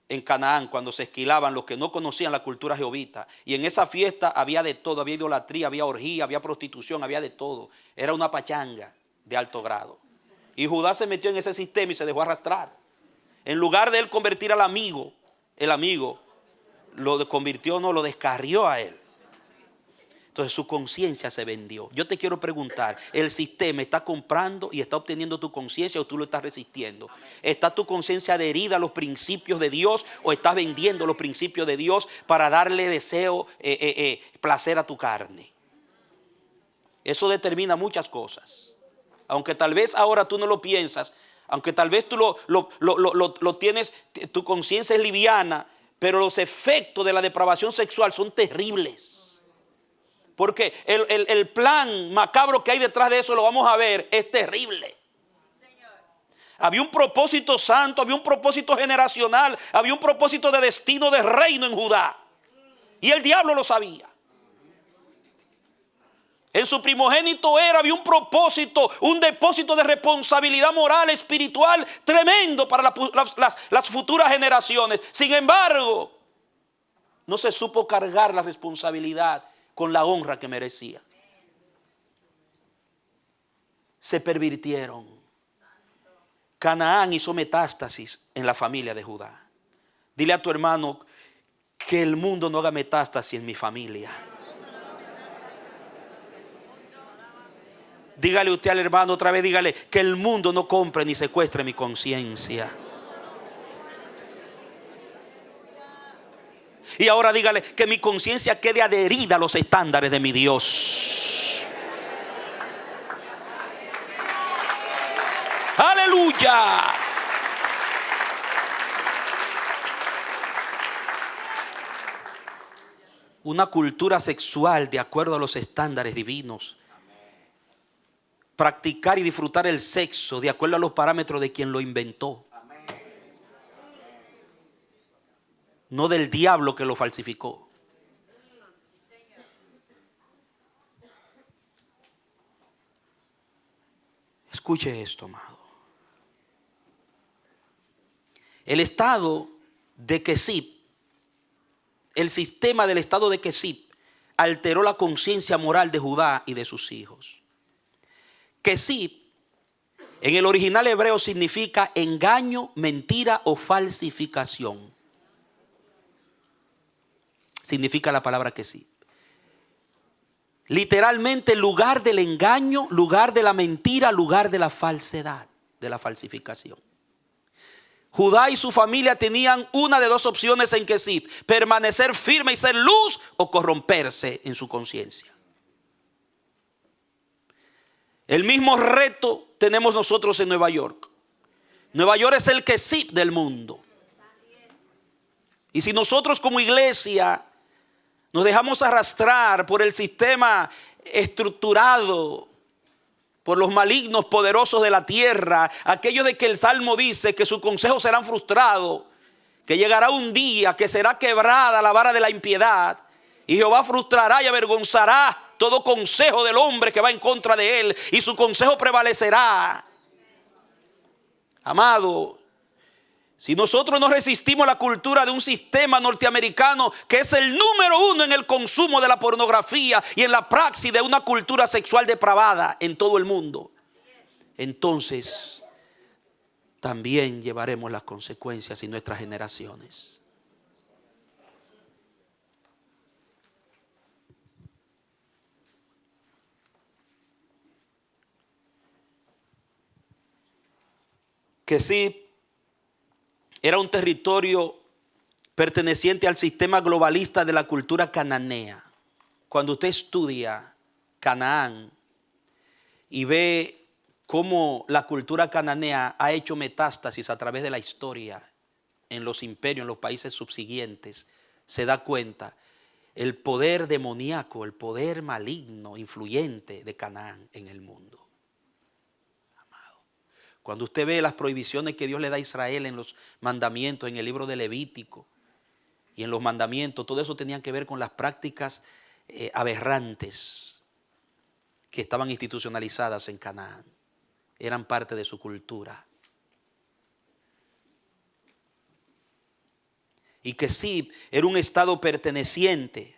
en Canaán, cuando se esquilaban los que no conocían la cultura jehovita. Y en esa fiesta había de todo: había idolatría, había orgía, había prostitución, había de todo. Era una pachanga de alto grado. Y Judá se metió en ese sistema y se dejó arrastrar. En lugar de él convertir al amigo, el amigo lo convirtió, no, lo descarrió a él. Entonces su conciencia se vendió. Yo te quiero preguntar: ¿el sistema está comprando y está obteniendo tu conciencia, o tú lo estás resistiendo? ¿Está tu conciencia adherida a los principios de Dios, o estás vendiendo los principios de Dios para darle deseo, placer a tu carne? Eso determina muchas cosas. Aunque tal vez ahora tú no lo piensas, aunque tal vez tú lo tienes, tu conciencia es liviana, pero los efectos de la depravación sexual son terribles. Porque el plan macabro que hay detrás de eso, lo vamos a ver, es terrible. Había un propósito santo, había un propósito generacional, había un propósito de destino de reino en Judá. Y el diablo lo sabía. En su primogénito había un propósito, un depósito de responsabilidad moral, espiritual, tremendo para las futuras generaciones. Sin embargo, no se supo cargar la responsabilidad con la honra que merecía. Se pervirtieron. Canaán hizo metástasis en la familia de Judá. Dile a tu hermano que el mundo no haga metástasis en mi familia. Dígale usted al hermano otra vez, dígale que el mundo no compre ni secuestre mi conciencia. Y ahora dígale que mi conciencia quede adherida a los estándares de mi Dios. Aleluya. Una cultura sexual de acuerdo a los estándares divinos. Practicar y disfrutar el sexo de acuerdo a los parámetros de quien lo inventó. No del diablo que lo falsificó. Escuche esto, amado. El estado de Kesib, el sistema del estado de Kesib, alteró la conciencia moral de Judá y de sus hijos. Kesib, en el original hebreo, significa engaño, mentira o falsificación. Significa la palabra Kesib. Literalmente lugar del engaño, lugar de la mentira, lugar de la falsedad, de la falsificación. Judá y su familia tenían una de dos opciones en Kesib: permanecer firme y ser luz, o corromperse en su conciencia. El mismo reto tenemos nosotros en Nueva York. Nueva York es el Kesib del mundo. Y si nosotros como iglesia nos dejamos arrastrar por el sistema estructurado, por los malignos poderosos de la tierra, aquello de que el Salmo dice que sus consejos serán frustrados, que llegará un día que será quebrada la vara de la impiedad, y Jehová frustrará y avergonzará todo consejo del hombre que va en contra de él, y su consejo prevalecerá. Amado, si nosotros no resistimos la cultura de un sistema norteamericano que es el número uno en el consumo de la pornografía y en la praxis de una cultura sexual depravada en todo el mundo, entonces también llevaremos las consecuencias en nuestras generaciones. Que sí, era un territorio perteneciente al sistema globalista de la cultura cananea. Cuando usted estudia Canaán y ve cómo la cultura cananea ha hecho metástasis a través de la historia en los imperios, en los países subsiguientes, se da cuenta el poder demoníaco, el poder maligno, influyente de Canaán en el mundo. Cuando usted ve las prohibiciones que Dios le da a Israel en los mandamientos, en el libro de Levítico y en los mandamientos, todo eso tenía que ver con las prácticas aberrantes que estaban institucionalizadas en Canaán. Eran parte de su cultura. Y que sí, era un estado perteneciente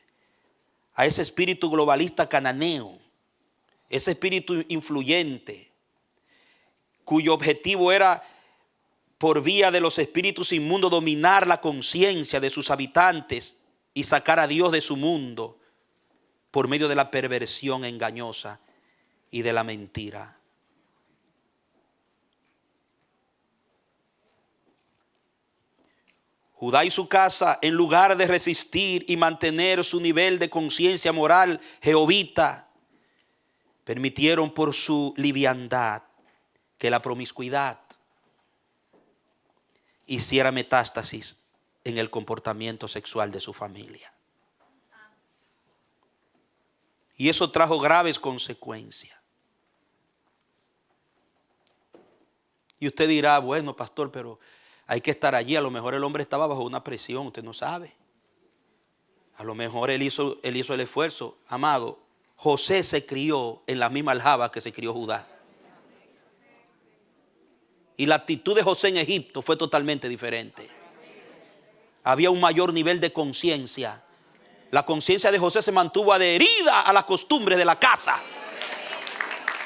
a ese espíritu globalista cananeo, ese espíritu influyente, cuyo objetivo era, por vía de los espíritus inmundos, dominar la conciencia de sus habitantes y sacar a Dios de su mundo por medio de la perversión engañosa y de la mentira. Judá y su casa, en lugar de resistir y mantener su nivel de conciencia moral jehovita, permitieron por su liviandad que la promiscuidad hiciera metástasis en el comportamiento sexual de su familia. Y eso trajo graves consecuencias. Y usted dirá, bueno, pastor, pero hay que estar allí. A lo mejor el hombre estaba bajo una presión, usted no sabe. A lo mejor él hizo el esfuerzo. Amado, José se crió en la misma aljaba que se crió Judá. Y la actitud de José en Egipto fue totalmente diferente. Había un mayor nivel de conciencia. La conciencia de José se mantuvo adherida a las costumbres de la casa.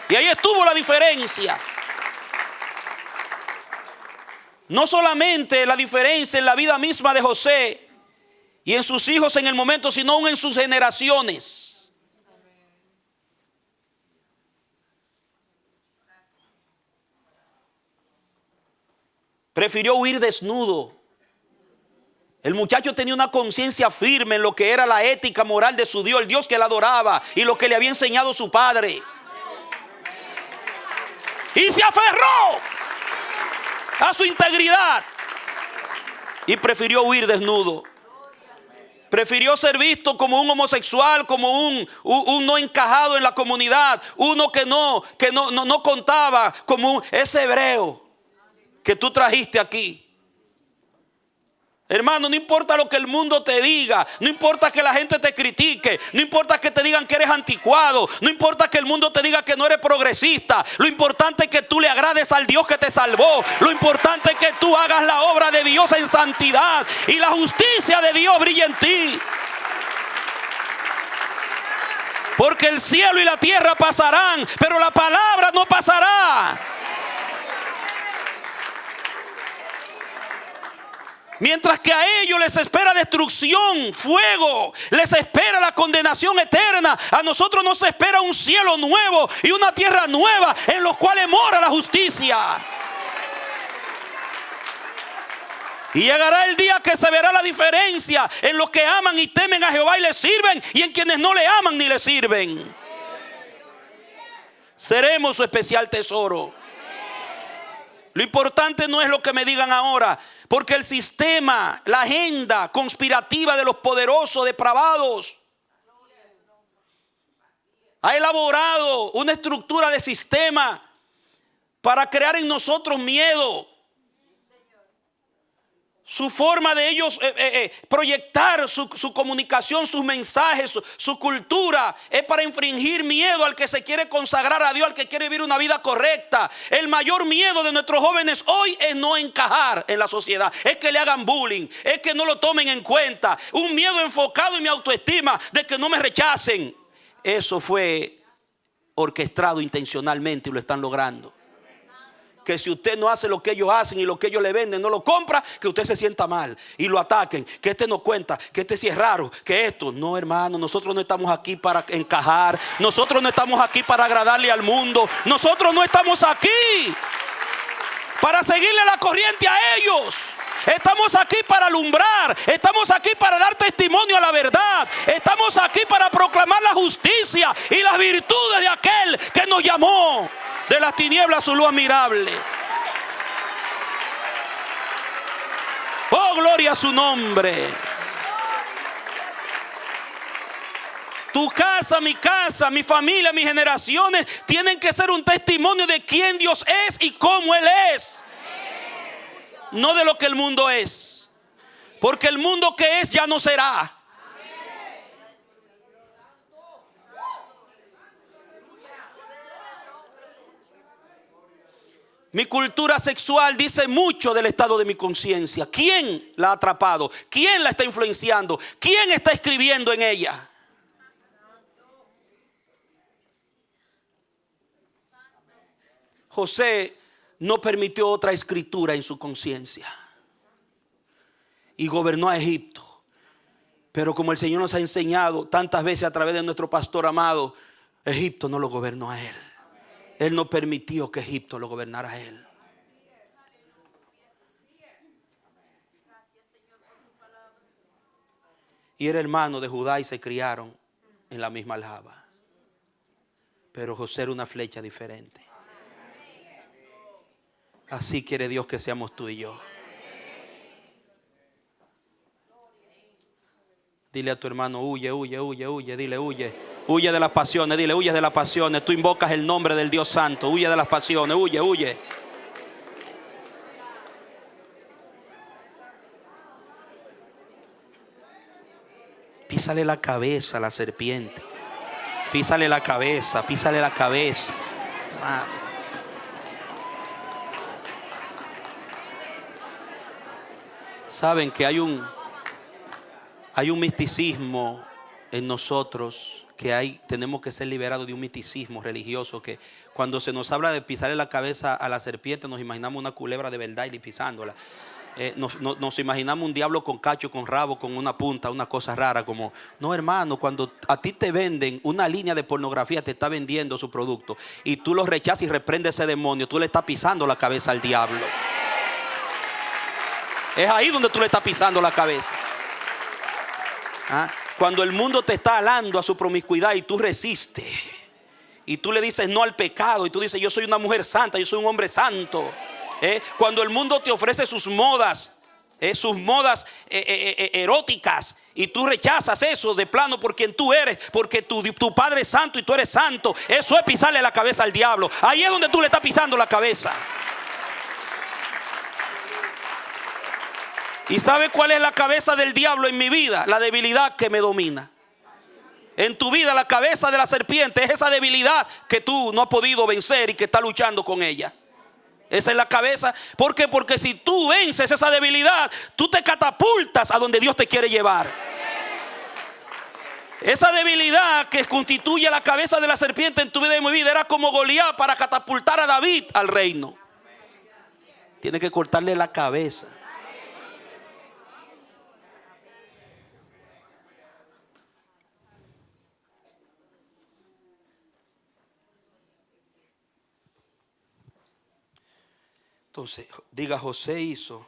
Y ahí estuvo la diferencia. No solamente la diferencia en la vida misma de José y en sus hijos en el momento, sino aún en sus generaciones. Prefirió huir desnudo. El muchacho tenía una conciencia firme en lo que era la ética moral de su Dios, el Dios que él adoraba y lo que le había enseñado su padre. Y se aferró a su integridad y prefirió huir desnudo. Prefirió ser visto como un homosexual, como un no encajado en la comunidad, uno que no contaba como ese hebreo que tú trajiste aquí. Hermano, no importa lo que el mundo te diga, no importa que la gente te critique, no importa que te digan que eres anticuado, no importa que el mundo te diga que no eres progresista. Lo importante es que tú le agrades al Dios que te salvó. Lo importante es que tú hagas la obra de Dios en santidad y la justicia de Dios brille en ti. Porque el cielo y la tierra pasarán, pero la palabra no pasará. Mientras que a ellos les espera destrucción, fuego, les espera la condenación eterna, a nosotros nos espera un cielo nuevo y una tierra nueva en los cuales mora la justicia. Y llegará el día que se verá la diferencia en los que aman y temen a Jehová y le sirven, y en quienes no le aman ni le sirven. Seremos su especial tesoro. Lo importante no es lo que me digan ahora, porque el sistema, la agenda conspirativa de los poderosos depravados ha elaborado una estructura de sistema para crear en nosotros miedo. Su forma de ellos proyectar su comunicación, sus mensajes, su cultura es para infringir miedo al que se quiere consagrar a Dios, al que quiere vivir una vida correcta. El mayor miedo de nuestros jóvenes hoy es no encajar en la sociedad, es que le hagan bullying, es que no lo tomen en cuenta. Un miedo enfocado en mi autoestima de que no me rechacen. Eso fue orquestado intencionalmente y lo están logrando. Que si usted no hace lo que ellos hacen y lo que ellos le venden, no lo compra, que usted se sienta mal y lo ataquen, que este no cuenta, que este sí es raro, que esto. No, hermano, nosotros no estamos aquí para encajar, nosotros no estamos aquí para agradarle al mundo, nosotros no estamos aquí para seguirle la corriente a ellos. Estamos aquí para alumbrar, estamos aquí para dar testimonio a la verdad, estamos aquí para proclamar la justicia y las virtudes de aquel que nos llamó de las tinieblas a su luz admirable. Oh, gloria a su nombre. Tu casa, mi familia, mis generaciones tienen que ser un testimonio de quién Dios es y cómo Él es. No de lo que el mundo es. Porque el mundo que es ya no será. Mi cultura sexual dice mucho del estado de mi conciencia. ¿Quién la ha atrapado? ¿Quién la está influenciando? ¿Quién está escribiendo en ella? José no permitió otra escritura en su conciencia y gobernó a Egipto. Pero como el Señor nos ha enseñado tantas veces a través de nuestro pastor amado, Egipto no lo gobernó a él. Él no permitió que Egipto lo gobernara a él. Y era hermano de Judá y se criaron en la misma aljaba. Pero José era una flecha diferente. Así quiere Dios que seamos tú y yo. Dile a tu hermano, huye, huye, huye, huye. Dile, huye. Huye de las pasiones, dile, huye de las pasiones. Tú invocas el nombre del Dios Santo. Huye de las pasiones, huye, huye. Písale la cabeza a la serpiente. Písale la cabeza, písale la cabeza. Ah. Saben que hay un misticismo en nosotros, tenemos que ser liberados de un misticismo religioso, que cuando se nos habla de pisarle la cabeza a la serpiente, nos imaginamos una culebra de verdad y pisándola. Nos imaginamos un diablo con cacho, con rabo, con una punta, una cosa rara. Como, no, hermano, cuando a ti te venden una línea de pornografía, te está vendiendo su producto y tú lo rechazas y reprendes ese demonio, tú le estás pisando la cabeza al diablo. Es ahí donde tú le estás pisando la cabeza. Cuando el mundo te está alando a su promiscuidad y tú resistes y tú le dices no al pecado y tú dices yo soy una mujer santa, yo soy un hombre santo. Cuando el mundo te ofrece sus modas eróticas y tú rechazas eso de plano por quien tú eres, porque tu padre es santo y tú eres santo, eso es pisarle la cabeza al diablo. Ahí es donde tú le estás pisando la cabeza. ¿Y sabe cuál es la cabeza del diablo en mi vida? La debilidad que me domina. En tu vida la cabeza de la serpiente es esa debilidad que tú no has podido vencer y que estás luchando con ella. Esa es la cabeza. ¿Por qué? Porque si tú vences esa debilidad, tú te catapultas a donde Dios te quiere llevar. Esa debilidad que constituye la cabeza de la serpiente en tu vida y en mi vida era como Goliat para catapultar a David al reino. Tiene que cortarle la cabeza. Entonces, diga, José hizo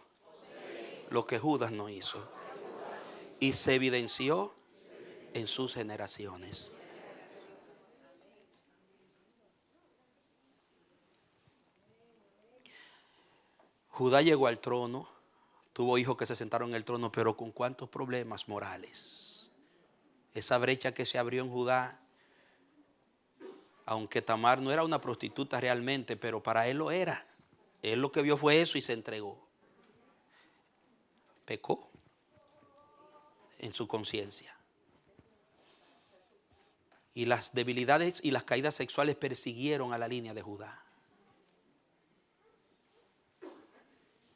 lo que Judas no hizo y se evidenció en sus generaciones. Judá llegó al trono, tuvo hijos que se sentaron en el trono, pero con cuántos problemas morales. Esa brecha que se abrió en Judá, aunque Tamar no era una prostituta realmente, pero para él lo era. Él lo que vio fue eso y se entregó. Pecó en su conciencia. Y las debilidades y las caídas sexuales persiguieron a la línea de Judá.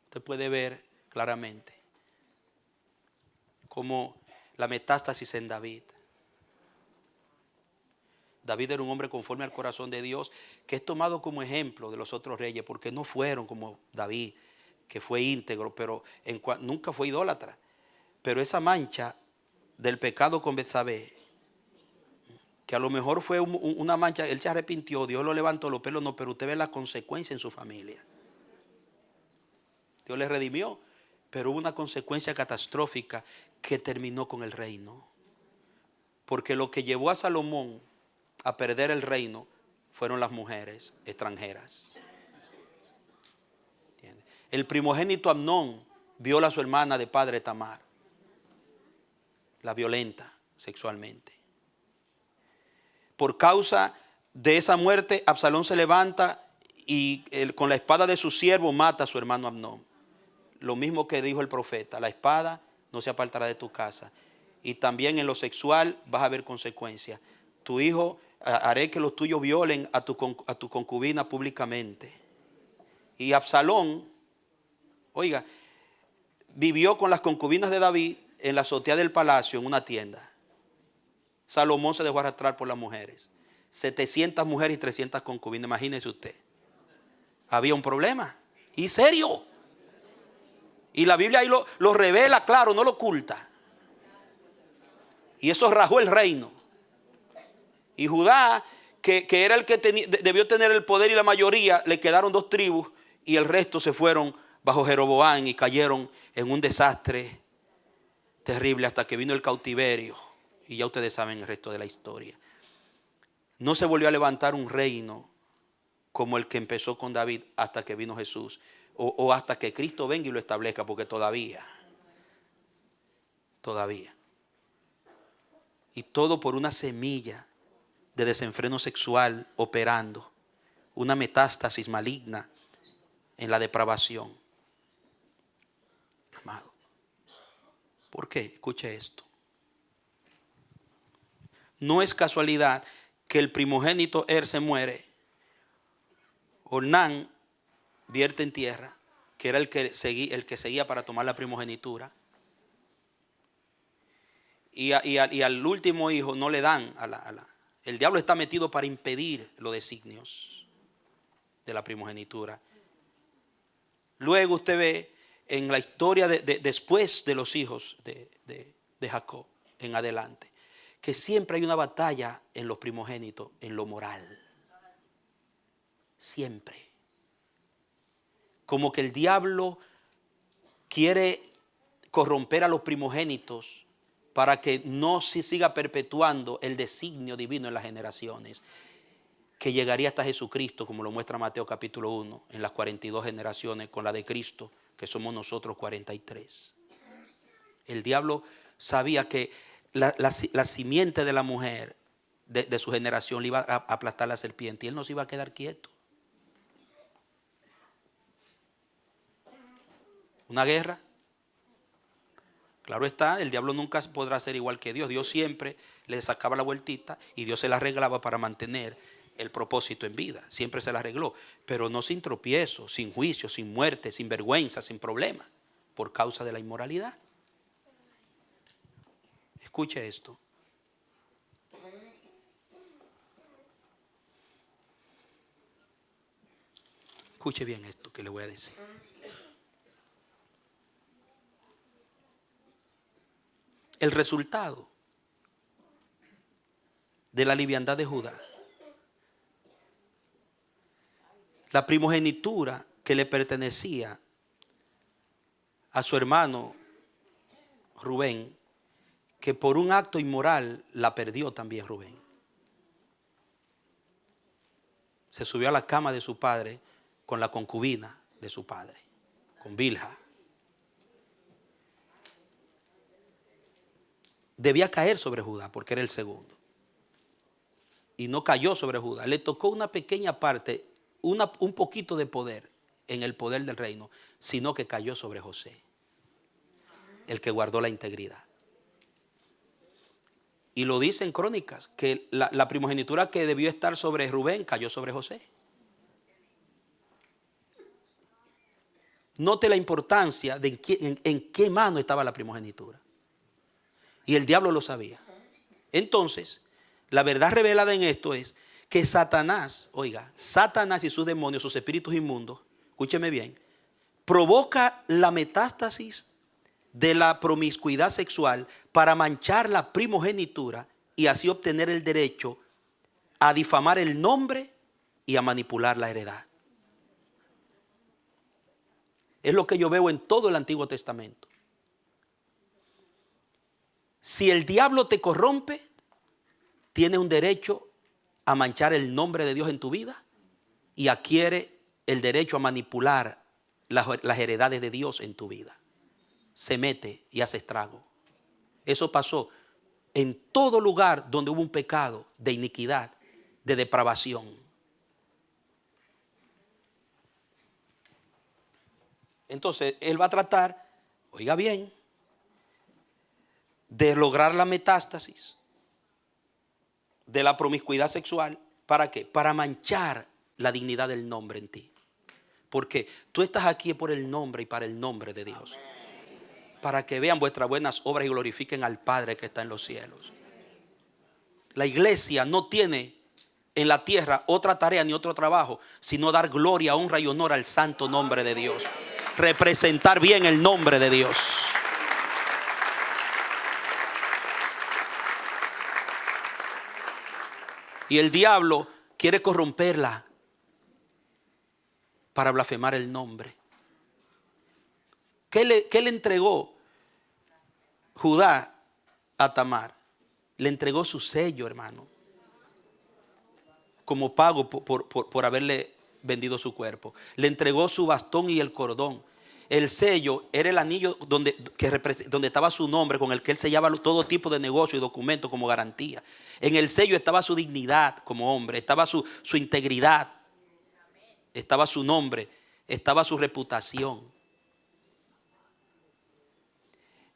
Usted puede ver claramente como la metástasis en David. David era un hombre conforme al corazón de Dios, que es tomado como ejemplo de los otros reyes, porque no fueron como David, que fue íntegro, pero nunca fue idólatra. Pero esa mancha del pecado con Betsabé, que a lo mejor fue una mancha, él se arrepintió, Dios lo levantó los pelos, no, pero usted ve la consecuencia en su familia. Dios le redimió, pero hubo una consecuencia catastrófica que terminó con el reino. Porque lo que llevó a Salomón a perder el reino fueron las mujeres extranjeras. El primogénito Amnón viola a su hermana de padre Tamar, la violenta sexualmente. Por causa de esa muerte, Absalón se levanta y con la espada de su siervo mata a su hermano Amnón. Lo mismo que dijo el profeta: la espada no se apartará de tu casa. Y también en lo sexual vas a ver consecuencias. Tu hijo, haré que los tuyos violen a tu concubina públicamente. Y Absalón, oiga, vivió con las concubinas de David en la azotea del palacio, en una tienda. Salomón se dejó arrastrar por las mujeres. 700 mujeres y 300 concubinas. Imagínese usted. Había un problema. Y serio. Y la Biblia ahí lo revela, claro, no lo oculta. Y eso rajó el reino. Y Judá, que era el que debió tener el poder y la mayoría, le quedaron 2 tribus y el resto se fueron bajo Jeroboam y cayeron en un desastre terrible hasta que vino el cautiverio. Y ya ustedes saben el resto de la historia. No se volvió a levantar un reino como el que empezó con David hasta que vino Jesús. O hasta que Cristo venga y lo establezca, porque todavía. Y todo por una semilla de desenfreno sexual operando. Una metástasis maligna en la depravación. Amado. ¿Por qué? Escuche esto. No es casualidad que el primogénito se muere, Ornán vierte en tierra, que era el que seguía para tomar la primogenitura. Y al último hijo no le dan el diablo está metido para impedir los designios de la primogenitura. Luego usted ve en la historia después de los hijos de Jacob en adelante, que siempre hay una batalla en los primogénitos, en lo moral. Siempre. Como que el diablo quiere corromper a los primogénitos para que no se siga perpetuando el designio divino en las generaciones, que llegaría hasta Jesucristo, como lo muestra Mateo capítulo 1, en las 42 generaciones, con la de Cristo, que somos nosotros 43. El diablo sabía que la simiente de la mujer de su generación le iba a aplastar la serpiente, y él no se iba a quedar quieto. Una guerra. Claro está, el diablo nunca podrá ser igual que Dios. Dios siempre le sacaba la vueltita y Dios se la arreglaba para mantener el propósito en vida. Siempre se la arregló, pero no sin tropiezo, sin juicio, sin muerte, sin vergüenza, sin problema, por causa de la inmoralidad. Escuche esto. Escuche bien esto que le voy a decir. El resultado de la liviandad de Judá, la primogenitura que le pertenecía a su hermano Rubén, que por un acto inmoral la perdió también Rubén. Se subió a la cama de su padre con la concubina de su padre, con Bilha. Debía caer sobre Judá porque era el segundo. Y no cayó sobre Judá. Le tocó una pequeña parte, un poquito de poder en el poder del reino, sino que cayó sobre José, el que guardó la integridad. Y lo dice en Crónicas, que la primogenitura que debió estar sobre Rubén cayó sobre José. Note la importancia de en qué mano estaba la primogenitura. Y el diablo lo sabía. Entonces, la verdad revelada en esto es que Satanás, oiga, Satanás y sus demonios, sus espíritus inmundos, escúcheme bien, provoca la metástasis de la promiscuidad sexual para manchar la primogenitura y así obtener el derecho a difamar el nombre y a manipular la heredad. Es lo que yo veo en todo el Antiguo Testamento. Si el diablo te corrompe, tiene un derecho a manchar el nombre de Dios en tu vida y adquiere el derecho a manipular las heredades de Dios en tu vida. Se mete y hace estrago. Eso pasó en todo lugar donde hubo un pecado de iniquidad, de depravación. Entonces, él va a tratar, oiga bien, de lograr la metástasis de la promiscuidad sexual. ¿Para qué? Para manchar la dignidad del nombre en ti. Porque tú estás aquí por el nombre y para el nombre de Dios. Para que vean vuestras buenas obras y glorifiquen al Padre que está en los cielos. La iglesia no tiene en la tierra otra tarea ni otro trabajo, sino dar gloria, honra y honor al santo nombre de Dios. Representar bien el nombre de Dios. Y el diablo quiere corromperla para blasfemar el nombre. ¿Qué le entregó Judá a Tamar? Le entregó su sello, hermano, como pago por haberle vendido su cuerpo. Le entregó su bastón y el cordón. El sello era el anillo donde estaba su nombre, con el que él sellaba todo tipo de negocio y documentos como garantía. En el sello estaba su dignidad como hombre, estaba su integridad, estaba su nombre, estaba su reputación.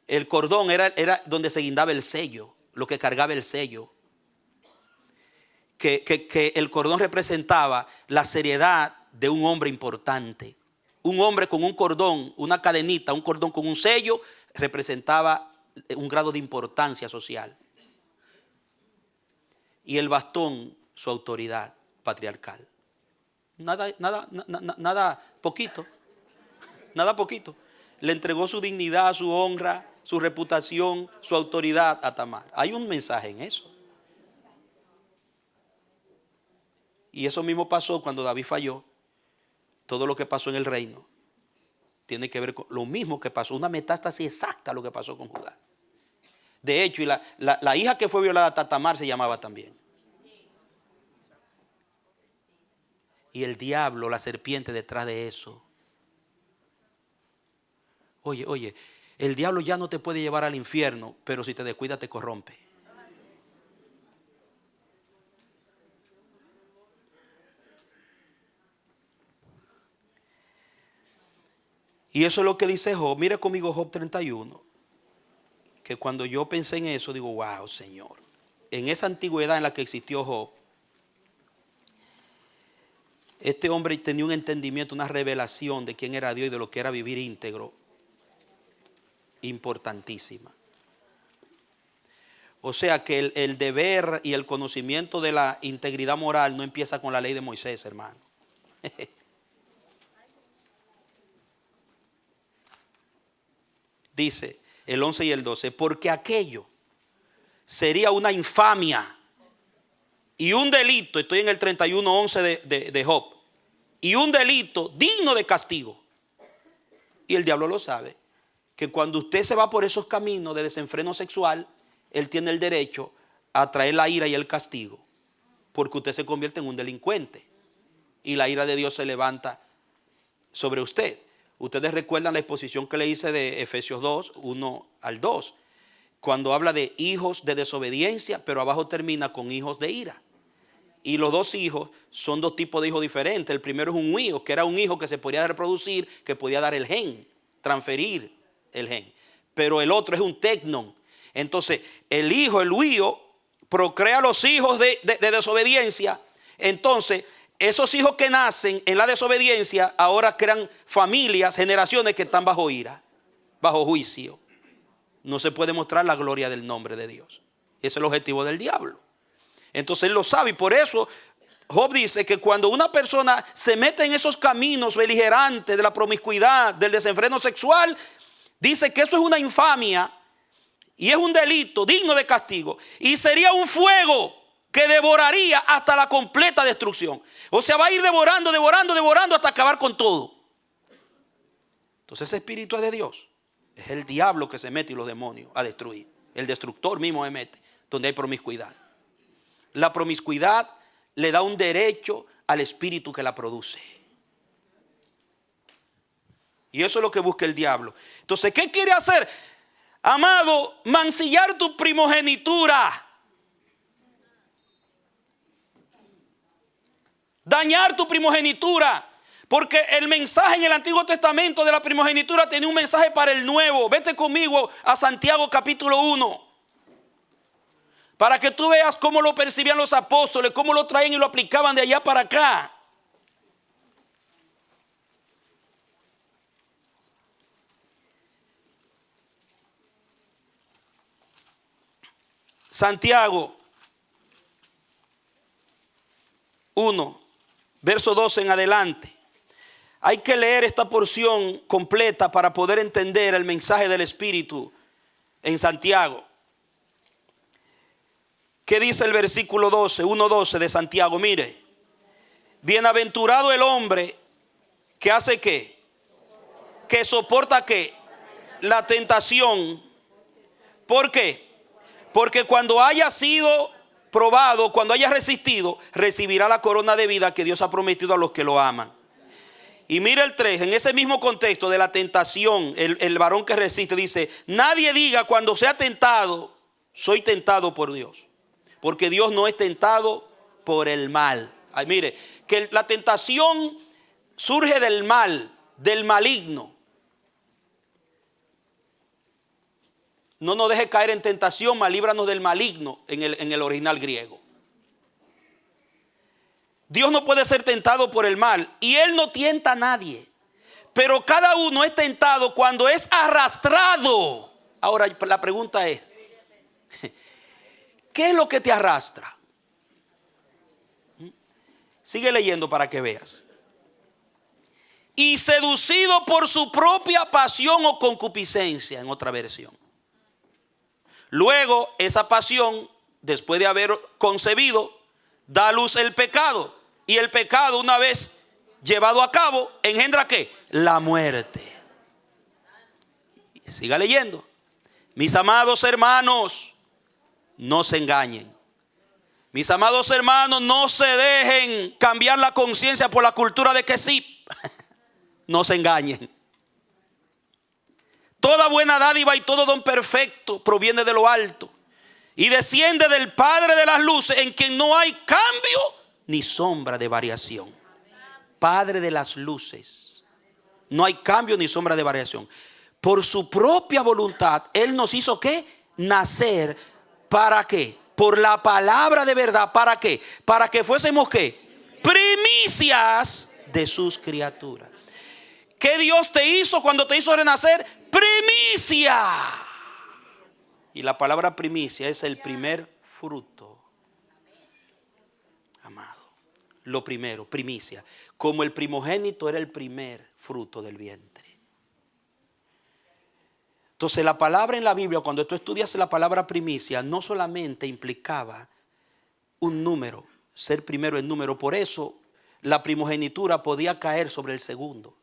El cordón era donde se guindaba el sello, lo que cargaba el sello. que el cordón representaba la seriedad de un hombre importante. Un hombre con un cordón, una cadenita, un cordón con un sello, representaba un grado de importancia social. Y el bastón, su autoridad patriarcal. Nada poquito. Nada poquito. Le entregó su dignidad, su honra, su reputación, su autoridad a Tamar. Hay un mensaje en eso. Y eso mismo pasó cuando David falló. Todo lo que pasó en el reino tiene que ver con lo mismo que pasó. Una metástasis exacta a lo que pasó con Judá. De hecho, y la hija que fue violada, Tamar, se llamaba también. Y el diablo, la serpiente detrás de eso. Oye, el diablo ya no te puede llevar al infierno, pero si te descuida te corrompe. Y eso es lo que dice Job. Mira conmigo Job 31. Que cuando yo pensé en eso, digo, wow, Señor. En esa antigüedad en la que existió Job, este hombre tenía un entendimiento, una revelación de quién era Dios y de lo que era vivir íntegro. Importantísima. O sea que el deber y el conocimiento de la integridad moral no empieza con la ley de Moisés, hermano. Dice el 11 y el 12, porque aquello sería una infamia y un delito. Estoy en el 31:11 de Job. Y un delito digno de castigo. Y el diablo lo sabe. Que cuando usted se va por esos caminos de desenfreno sexual, él tiene el derecho a traer la ira y el castigo. Porque usted se convierte en un delincuente. Y la ira de Dios se levanta sobre usted. Ustedes recuerdan la exposición que le hice de Efesios 2, 1 al 2. Cuando habla de hijos de desobediencia, pero abajo termina con hijos de ira. Y los dos hijos son dos tipos de hijos diferentes. El primero es un huío, que era un hijo que se podía reproducir, que podía dar el gen, transferir el gen. Pero el otro es un tecnon. Entonces, el hijo, el huío, procrea los hijos de desobediencia. Entonces, esos hijos que nacen en la desobediencia ahora crean familias, generaciones que están bajo ira, bajo juicio. No se puede mostrar la gloria del nombre de Dios. Ese es el objetivo del diablo. Entonces él lo sabe y por eso Job dice que cuando una persona se mete en esos caminos beligerantes de la promiscuidad, del desenfreno sexual, dice que eso es una infamia y es un delito digno de castigo y sería un fuego que devoraría hasta la completa destrucción. O sea, va a ir devorando hasta acabar con todo. Entonces ese espíritu es de Dios. Es el diablo que se mete y los demonios a destruir. El destructor mismo se mete donde hay promiscuidad. La promiscuidad le da un derecho al espíritu que la produce. Y eso es lo que busca el diablo. Entonces, ¿qué quiere hacer? Amado, mancillar tu primogenitura. Dañar tu primogenitura. Porque el mensaje en el Antiguo Testamento de la primogenitura tenía un mensaje para el Nuevo. Vete conmigo a Santiago capítulo 1. Para que tú veas cómo lo percibían los apóstoles, cómo lo traían y lo aplicaban de allá para acá. Santiago 1, verso 12 en adelante. Hay que leer esta porción completa para poder entender el mensaje del Espíritu en Santiago. ¿Qué dice el versículo 12, 1:12 de Santiago? Mire, bienaventurado el hombre que hace ¿qué? Que soporta ¿qué? La tentación. ¿Por qué? Porque cuando haya sido probado, cuando haya resistido, recibirá la corona de vida que Dios ha prometido a los que lo aman. Y mira el 3, en ese mismo contexto de la tentación, el varón que resiste dice, nadie diga cuando sea tentado, soy tentado por Dios. Porque Dios no es tentado por el mal. Ay, mire, que la tentación surge del mal, del maligno. No nos deje caer en tentación, mas líbranos del maligno en el original griego. Dios no puede ser tentado por el mal y Él no tienta a nadie. Pero cada uno es tentado cuando es arrastrado. Ahora la pregunta es, ¿qué es lo que te arrastra? Sigue leyendo para que veas. Y seducido por su propia pasión o concupiscencia, en otra versión. Luego esa pasión, después de haber concebido, da a luz el pecado. Y el pecado, una vez llevado a cabo, engendra ¿qué? La muerte. Siga leyendo. Mis amados hermanos, no se engañen. Mis amados hermanos, no se dejen cambiar la conciencia por la cultura de que sí. No se engañen. Toda buena dádiva y todo don perfecto proviene de lo alto y desciende del Padre de las luces, en quien no hay cambio ni sombra de variación. Padre de las luces. No hay cambio ni sombra de variación. Por su propia voluntad, Él nos hizo ¿qué? Nacer. ¿Para qué? Por la palabra de verdad. ¿Para qué? Para que fuésemos ¿qué? Primicias de sus criaturas. ¿Qué Dios te hizo cuando te hizo renacer? Primicia. Y la palabra primicia es el primer fruto. Amado. Lo primero, primicia. Como el primogénito era el primer fruto del vientre. Entonces la palabra en la Biblia, cuando tú estudias la palabra primicia, no solamente implicaba un número, ser primero en número. Por eso la primogenitura podía caer sobre el segundo.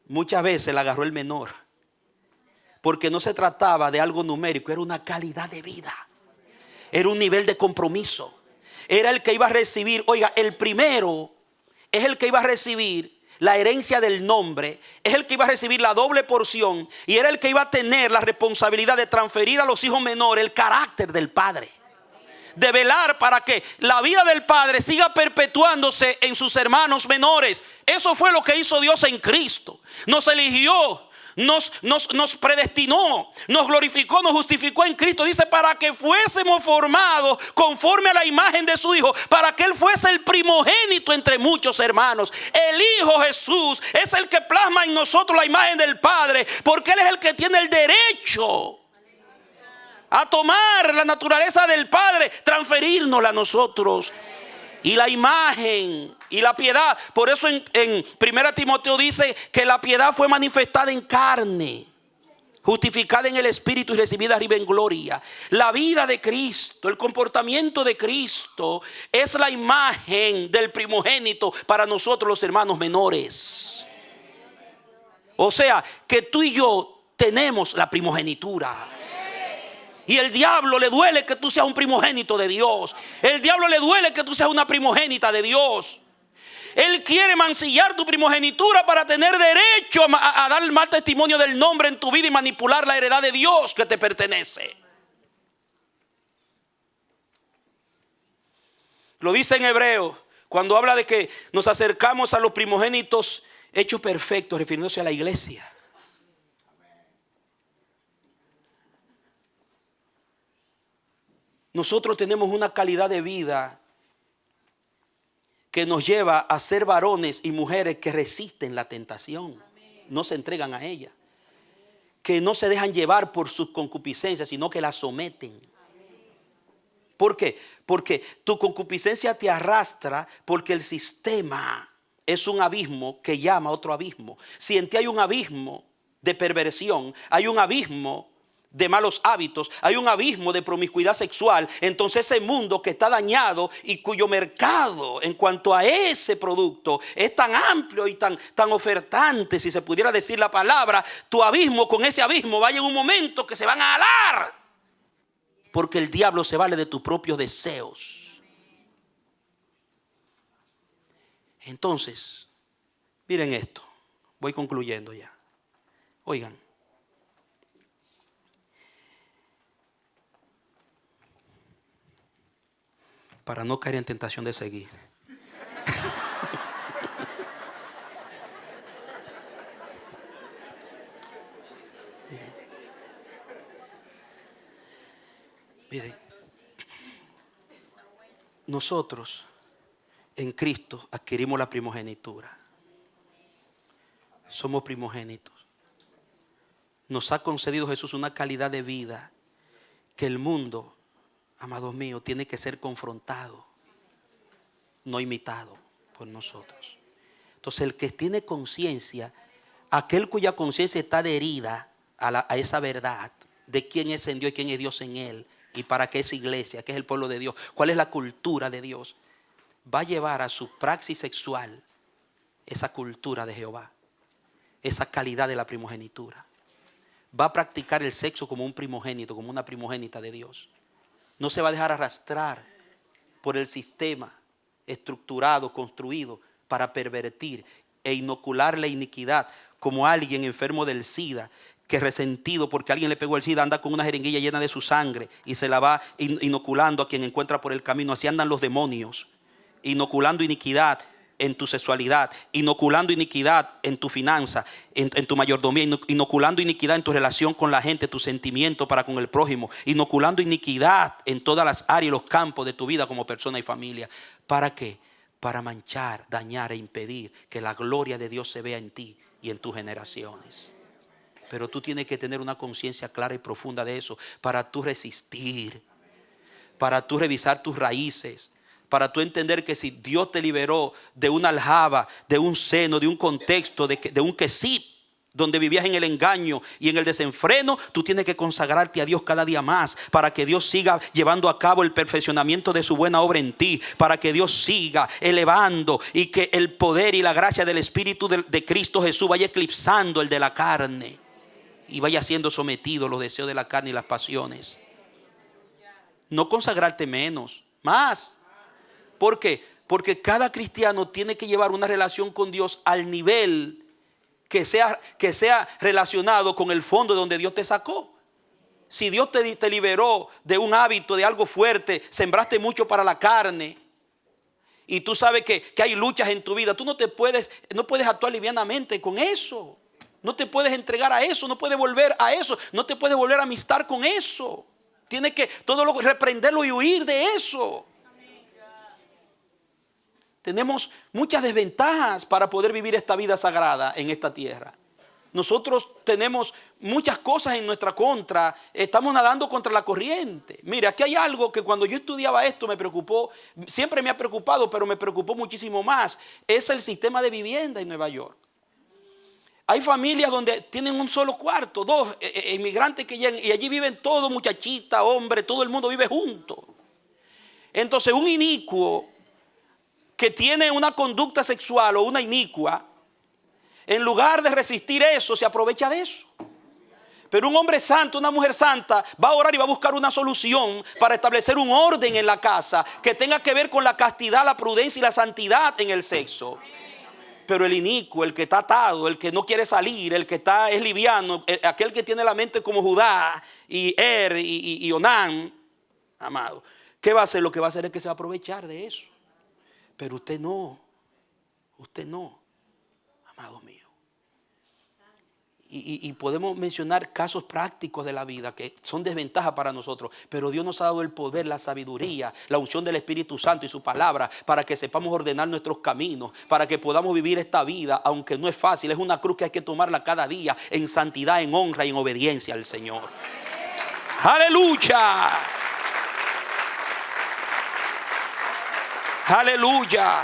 Muchas veces la agarró el menor. Porque no se trataba de algo numérico, era una calidad de vida. Era un nivel de compromiso. Era el que iba a recibir, oiga, el primero es el que iba a recibir la herencia del nombre, es el que iba a recibir la doble porción y era el que iba a tener la responsabilidad de transferir a los hijos menores el carácter del padre. De velar para que la vida del Padre siga perpetuándose en sus hermanos menores. Eso fue lo que hizo Dios en Cristo. Nos eligió, nos predestinó, nos glorificó, nos justificó en Cristo. Dice, para que fuésemos formados conforme a la imagen de su Hijo, para que Él fuese el primogénito entre muchos hermanos. El Hijo Jesús es el que plasma en nosotros la imagen del Padre, porque Él es el que tiene el derecho a tomar la naturaleza del Padre, transferírnosla a nosotros. Y la imagen y la piedad. Por eso en 1 Timoteo dice que la piedad fue manifestada en carne, justificada en el Espíritu y recibida arriba en gloria. La vida de Cristo, el comportamiento de Cristo es la imagen del primogénito para nosotros los hermanos menores. O sea, que tú y yo tenemos la primogenitura. Y el diablo le duele que tú seas un primogénito de Dios. El diablo le duele que tú seas una primogénita de Dios. Él quiere mancillar tu primogenitura para tener derecho a dar el mal testimonio del nombre en tu vida y manipular la heredad de Dios que te pertenece. Lo dice en Hebreo cuando habla de que nos acercamos a los primogénitos hechos perfectos, refiriéndose a la iglesia. Nosotros tenemos una calidad de vida que nos lleva a ser varones y mujeres que resisten la tentación. No se entregan a ella. Que no se dejan llevar por sus concupiscencias, sino que la someten. ¿Por qué? Porque tu concupiscencia te arrastra porque el sistema es un abismo que llama a otro abismo. Si en ti hay un abismo de perversión, hay un abismo de malos hábitos, hay un abismo de promiscuidad sexual, entonces ese mundo que está dañado y cuyo mercado en cuanto a ese producto es tan amplio y tan ofertante, si se pudiera decir la palabra, tu abismo con ese abismo va a llegar un momento que se van a alar, porque el diablo se vale de tus propios deseos. Entonces, miren esto, voy concluyendo ya. Oigan, para no caer en tentación de seguir. Miren, nosotros en Cristo adquirimos la primogenitura. Somos primogénitos. Nos ha concedido Jesús una calidad de vida que el mundo, amados míos, tiene que ser confrontado, no imitado por nosotros. Entonces el que tiene conciencia, aquel cuya conciencia está adherida a esa verdad de quién es en Dios y quién es Dios en él, y para qué es iglesia, qué es el pueblo de Dios, cuál es la cultura de Dios, va a llevar a su praxis sexual esa cultura de Jehová, esa calidad de la primogenitura. Va a practicar el sexo como un primogénito, como una primogénita de Dios. No se va a dejar arrastrar por el sistema estructurado, construido para pervertir e inocular la iniquidad, como alguien enfermo del SIDA, que resentido porque alguien le pegó el SIDA anda con una jeringuilla llena de su sangre y se la va inoculando a quien encuentra por el camino. Así andan los demonios, inoculando iniquidad en tu sexualidad, inoculando iniquidad en tu finanza, en tu mayordomía, inoculando iniquidad en tu relación con la gente, tu sentimiento para con el prójimo, inoculando iniquidad en todas las áreas y los campos de tu vida como persona y familia. ¿Para qué? Para manchar, dañar e impedir que la gloria de Dios se vea en ti y en tus generaciones. Pero tú tienes que tener una conciencia clara y profunda de eso para tú resistir, para tú revisar tus raíces, para tú entender que si Dios te liberó de una aljaba, de un seno, de un contexto, de un quesip, donde vivías en el engaño y en el desenfreno, tú tienes que consagrarte a Dios cada día más para que Dios siga llevando a cabo el perfeccionamiento de su buena obra en ti, para que Dios siga elevando y que el poder y la gracia del Espíritu de Cristo Jesús vaya eclipsando el de la carne y vaya siendo sometido a los deseos de la carne y las pasiones. No consagrarte menos, más. ¿Por qué? Porque cada cristiano tiene que llevar una relación con Dios al nivel que sea relacionado con el fondo de donde Dios te sacó. Si Dios te liberó de un hábito, de algo fuerte, sembraste mucho para la carne, y tú sabes que hay luchas en tu vida, tú no puedes actuar livianamente con eso. No te puedes entregar a eso, no puedes volver a eso, no te puedes volver a amistar con eso. Tienes que reprenderlo y huir de eso. Tenemos muchas desventajas para poder vivir esta vida sagrada en esta tierra. Nosotros tenemos muchas cosas en nuestra contra. Estamos nadando contra la corriente. Mire, aquí hay algo que cuando yo estudiaba esto me preocupó. Siempre me ha preocupado, pero me preocupó muchísimo más. Es el sistema de vivienda en Nueva York. Hay familias donde tienen un solo cuarto, dos inmigrantes que llegan y allí viven todos, muchachita, hombre, todo el mundo vive junto. Entonces un inicuo que tiene una conducta sexual o una inicua, en lugar de resistir eso, se aprovecha de eso. Pero un hombre santo, una mujer santa, va a orar y va a buscar una solución para establecer un orden en la casa que tenga que ver con la castidad, la prudencia y la santidad en el sexo. Pero el inicuo, el que está atado, el que no quiere salir, el que es liviano, aquel que tiene la mente como Judá y y Onán, amado, ¿qué va a hacer? Lo que va a hacer es que se va a aprovechar de eso. Pero usted no, amado mío. Y podemos mencionar casos prácticos de la vida que son desventajas para nosotros, pero Dios nos ha dado el poder, la sabiduría, la unción del Espíritu Santo y su palabra para que sepamos ordenar nuestros caminos, para que podamos vivir esta vida, aunque no es fácil, es una cruz que hay que tomarla cada día en santidad, en honra y en obediencia al Señor. ¡Aleluya! ¡Aleluya!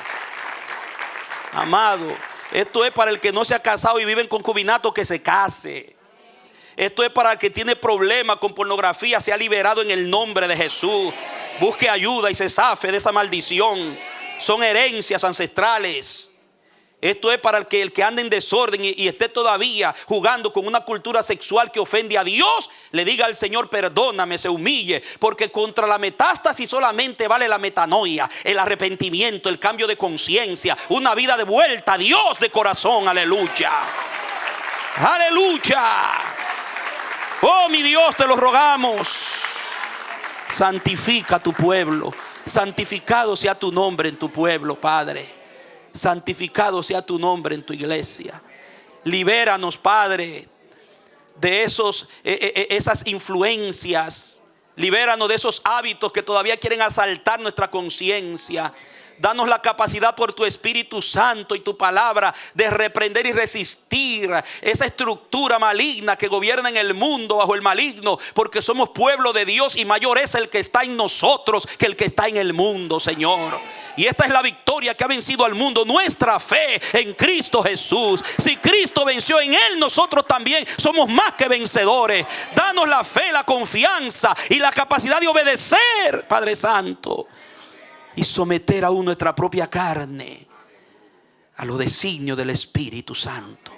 Amado, esto es para el que no se ha casado y vive en concubinato, que se case. Esto es para el que tiene problemas con pornografía, sea liberado en el nombre de Jesús. Busque ayuda y se zafe de esa maldición. Son herencias ancestrales. Esto es para el que anda en desorden y esté todavía jugando con una cultura sexual que ofende a Dios. Le diga al Señor: perdóname, se humille, porque contra la metástasis solamente vale la metanoia, el arrepentimiento, el cambio de conciencia, una vida de vuelta a Dios de corazón. Aleluya, aleluya. Oh, mi Dios, te lo rogamos. Santifica a tu pueblo, santificado sea tu nombre en tu pueblo, Padre. Santificado sea tu nombre en tu iglesia. Libéranos, Padre, de esas influencias. Libéranos de esos hábitos que todavía quieren asaltar nuestra conciencia. Danos la capacidad por tu Espíritu Santo y tu palabra de reprender y resistir esa estructura maligna que gobierna en el mundo bajo el maligno, porque somos pueblo de Dios y mayor es el que está en nosotros que el que está en el mundo, Señor. Y esta es la victoria que ha vencido al mundo, nuestra fe en Cristo Jesús. Si Cristo venció en él, nosotros también somos más que vencedores. Danos la fe, la confianza y la capacidad de obedecer, Padre Santo, y someter aún nuestra propia carne a los designios del Espíritu Santo.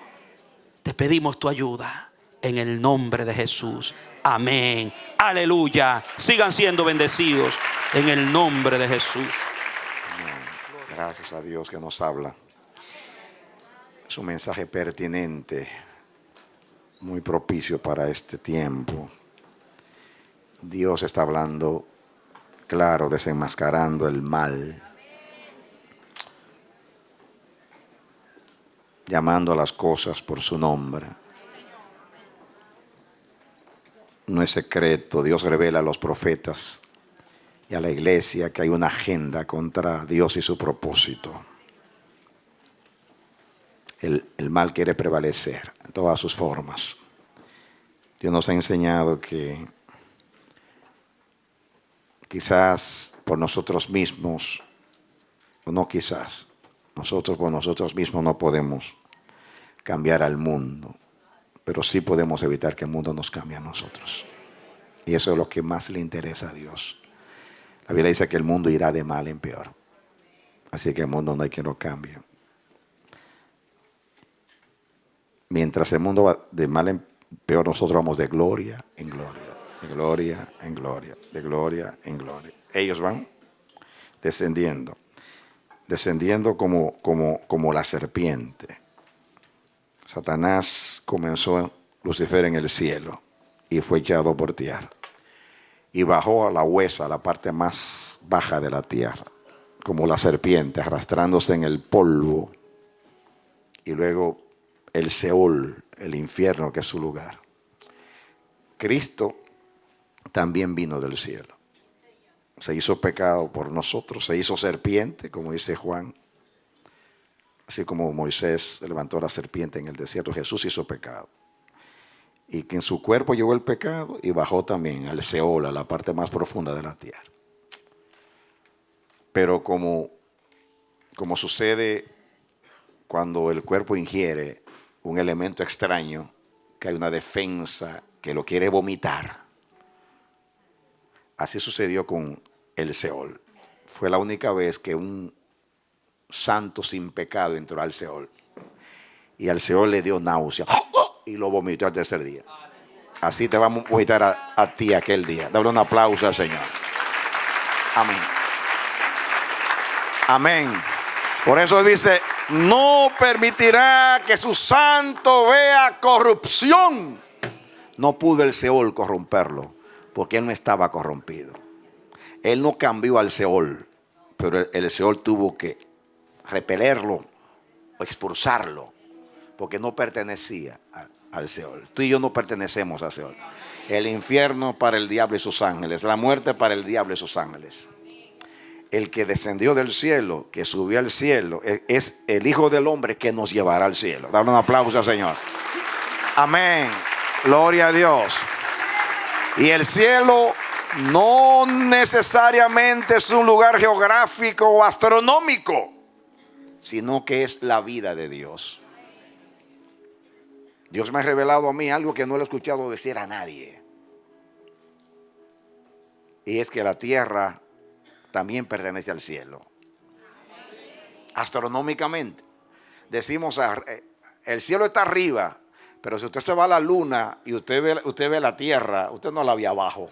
Te pedimos tu ayuda en el nombre de Jesús. Amén. Aleluya. Sigan siendo bendecidos en el nombre de Jesús. Gracias a Dios que nos habla. Es un mensaje pertinente, muy propicio para este tiempo. Dios está hablando claro, desenmascarando el mal, llamando a las cosas por su nombre. No es secreto, Dios revela a los profetas y a la iglesia que hay una agenda contra Dios y su propósito. El mal quiere prevalecer en todas sus formas. Dios nos ha enseñado que quizás por nosotros mismos, o no quizás, nosotros por nosotros mismos no podemos cambiar al mundo, pero sí podemos evitar que el mundo nos cambie a nosotros. Y eso es lo que más le interesa a Dios. La Biblia dice que el mundo irá de mal en peor. Así que el mundo no hay quien lo cambie. Mientras el mundo va de mal en peor, nosotros vamos de gloria en gloria. De gloria en gloria, de gloria en gloria. Ellos van descendiendo como la serpiente. Satanás comenzó, Lucifer, en el cielo y fue echado por tierra. Y bajó a la huesa, a la parte más baja de la tierra, como la serpiente, arrastrándose en el polvo. Y luego el Seol, el infierno, que es su lugar. Cristo también vino del cielo. Se hizo pecado por nosotros, se hizo serpiente, como dice Juan. Así como Moisés levantó la serpiente en el desierto, Jesús hizo pecado. Y que en su cuerpo llevó el pecado y bajó también al Seol, a la parte más profunda de la tierra. Pero como sucede cuando el cuerpo ingiere un elemento extraño, que hay una defensa que lo quiere vomitar. Así sucedió con el Seol. Fue la única vez que un santo sin pecado entró al Seol. Y al Seol le dio náusea y lo vomitó al tercer día. Así te vamos a vomitar a ti aquel día. Dale un aplauso al Señor. Amén. Amén. Por eso dice, no permitirá que su santo vea corrupción. No pudo el Seol corromperlo, porque él no estaba corrompido. Él no cambió al Seol, pero el Seol tuvo que repelerlo o expulsarlo, porque no pertenecía al Seol. Tú y yo no pertenecemos al Seol. El infierno para el diablo y sus ángeles, la muerte para el diablo y sus ángeles. El que descendió del cielo, que subió al cielo, es el Hijo del Hombre que nos llevará al cielo. Dale un aplauso al Señor. Amén. Gloria a Dios. Y el cielo no necesariamente es un lugar geográfico o astronómico, sino que es la vida de Dios. Dios me ha revelado a mí algo que no le he escuchado decir a nadie. Y es que la tierra también pertenece al cielo. Astronómicamente. Decimos, el cielo está arriba, pero si usted se va a la luna y usted ve la tierra, usted no la ve abajo.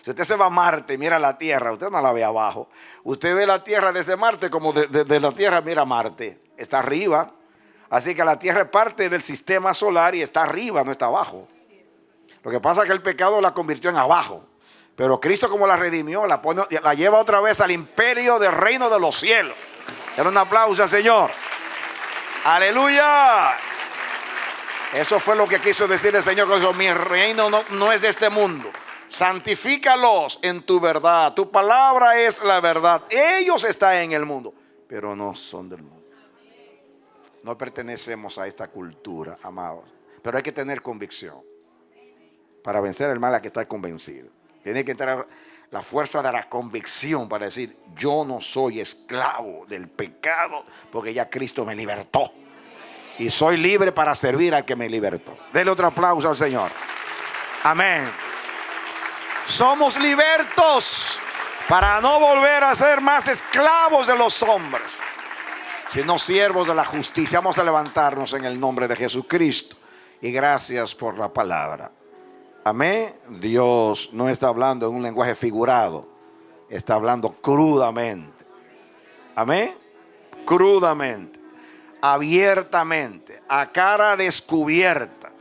Si usted se va a Marte y mira la tierra, usted no la ve abajo. Usted ve la tierra desde Marte como desde la tierra mira Marte. Está arriba. Así que la tierra es parte del sistema solar y está arriba, no está abajo. Lo que pasa es que el pecado la convirtió en abajo. Pero Cristo, como la redimió, la lleva otra vez al imperio del reino de los cielos. Era un aplauso al Señor. Aleluya. Eso fue lo que quiso decir el Señor. Mi reino no es de este mundo. Santifícalos en tu verdad. Tu palabra es la verdad. Ellos están en el mundo, pero no son del mundo. No pertenecemos a esta cultura, amados. Pero hay que tener convicción. Para vencer el mal hay que estar convencido. Tiene que entrar la fuerza de la convicción para decir: yo no soy esclavo del pecado, porque ya Cristo me libertó. Y soy libre para servir al que me libertó. Denle otro aplauso al Señor. Amén. Somos libertos para no volver a ser más esclavos de los hombres, sino siervos de la justicia. Vamos a levantarnos en el nombre de Jesucristo. Y gracias por la palabra. Amén. Dios no está hablando en un lenguaje figurado, está hablando crudamente. Amén. Crudamente, abiertamente, a cara descubierta.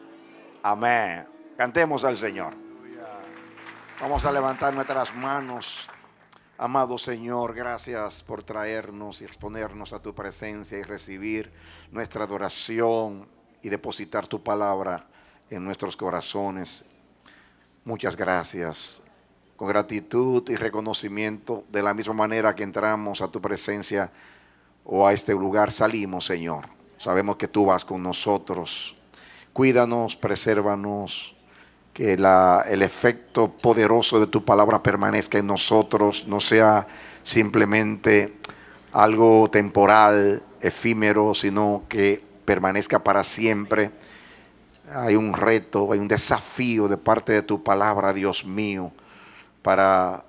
Amén. Cantemos al Señor. Vamos a levantar nuestras manos. Amado Señor, gracias por traernos y exponernos a tu presencia y recibir nuestra adoración y depositar tu palabra en nuestros corazones. Muchas gracias. Con gratitud y reconocimiento, de la misma manera que entramos a tu presencia o a este lugar, salimos, Señor. Sabemos que tú vas con nosotros. Cuídanos, presérvanos. Que el efecto poderoso de tu palabra permanezca en nosotros, no sea simplemente algo temporal, efímero, sino que permanezca para siempre. Hay un reto, hay un desafío de parte de tu palabra, Dios mío, para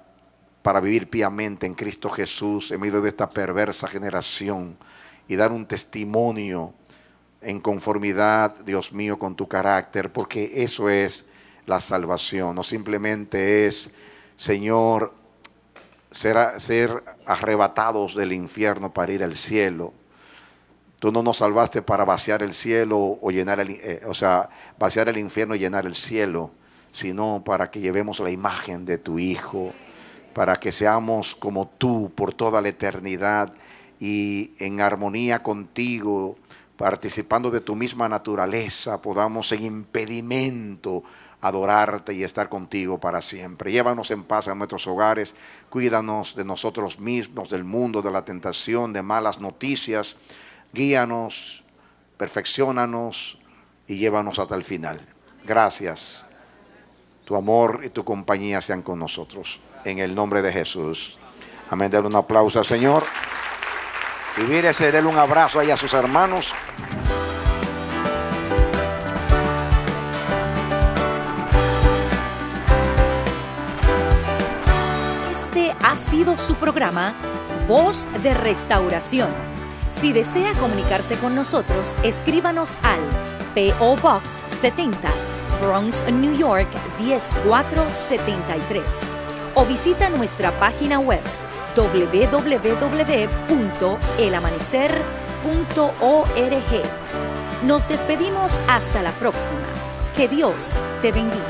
vivir piamente en Cristo Jesús en medio de esta perversa generación y dar un testimonio en conformidad, Dios mío, con tu carácter, porque eso es la salvación. No simplemente es, Señor, ser arrebatados del infierno para ir al cielo. Tú no nos salvaste para vaciar el cielo o llenar vaciar el infierno y llenar el cielo, sino para que llevemos la imagen de tu Hijo, para que seamos como tú por toda la eternidad y en armonía contigo, participando de tu misma naturaleza, podamos sin impedimento adorarte y estar contigo para siempre. Llévanos en paz a nuestros hogares, cuídanos de nosotros mismos, del mundo, de la tentación, de malas noticias. Guíanos, perfecciónanos y llévanos hasta el final. Gracias. Tu amor y tu compañía sean con nosotros. En el nombre de Jesús. Amén. Denle un aplauso al Señor. Y mírese, denle un abrazo ahí a sus hermanos. Este ha sido su programa Voz de Restauración. Si desea comunicarse con nosotros, escríbanos al P.O. Box 70, Bronx, New York 10473 o visita nuestra página web www.elamanecer.org. Nos despedimos hasta la próxima. Que Dios te bendiga.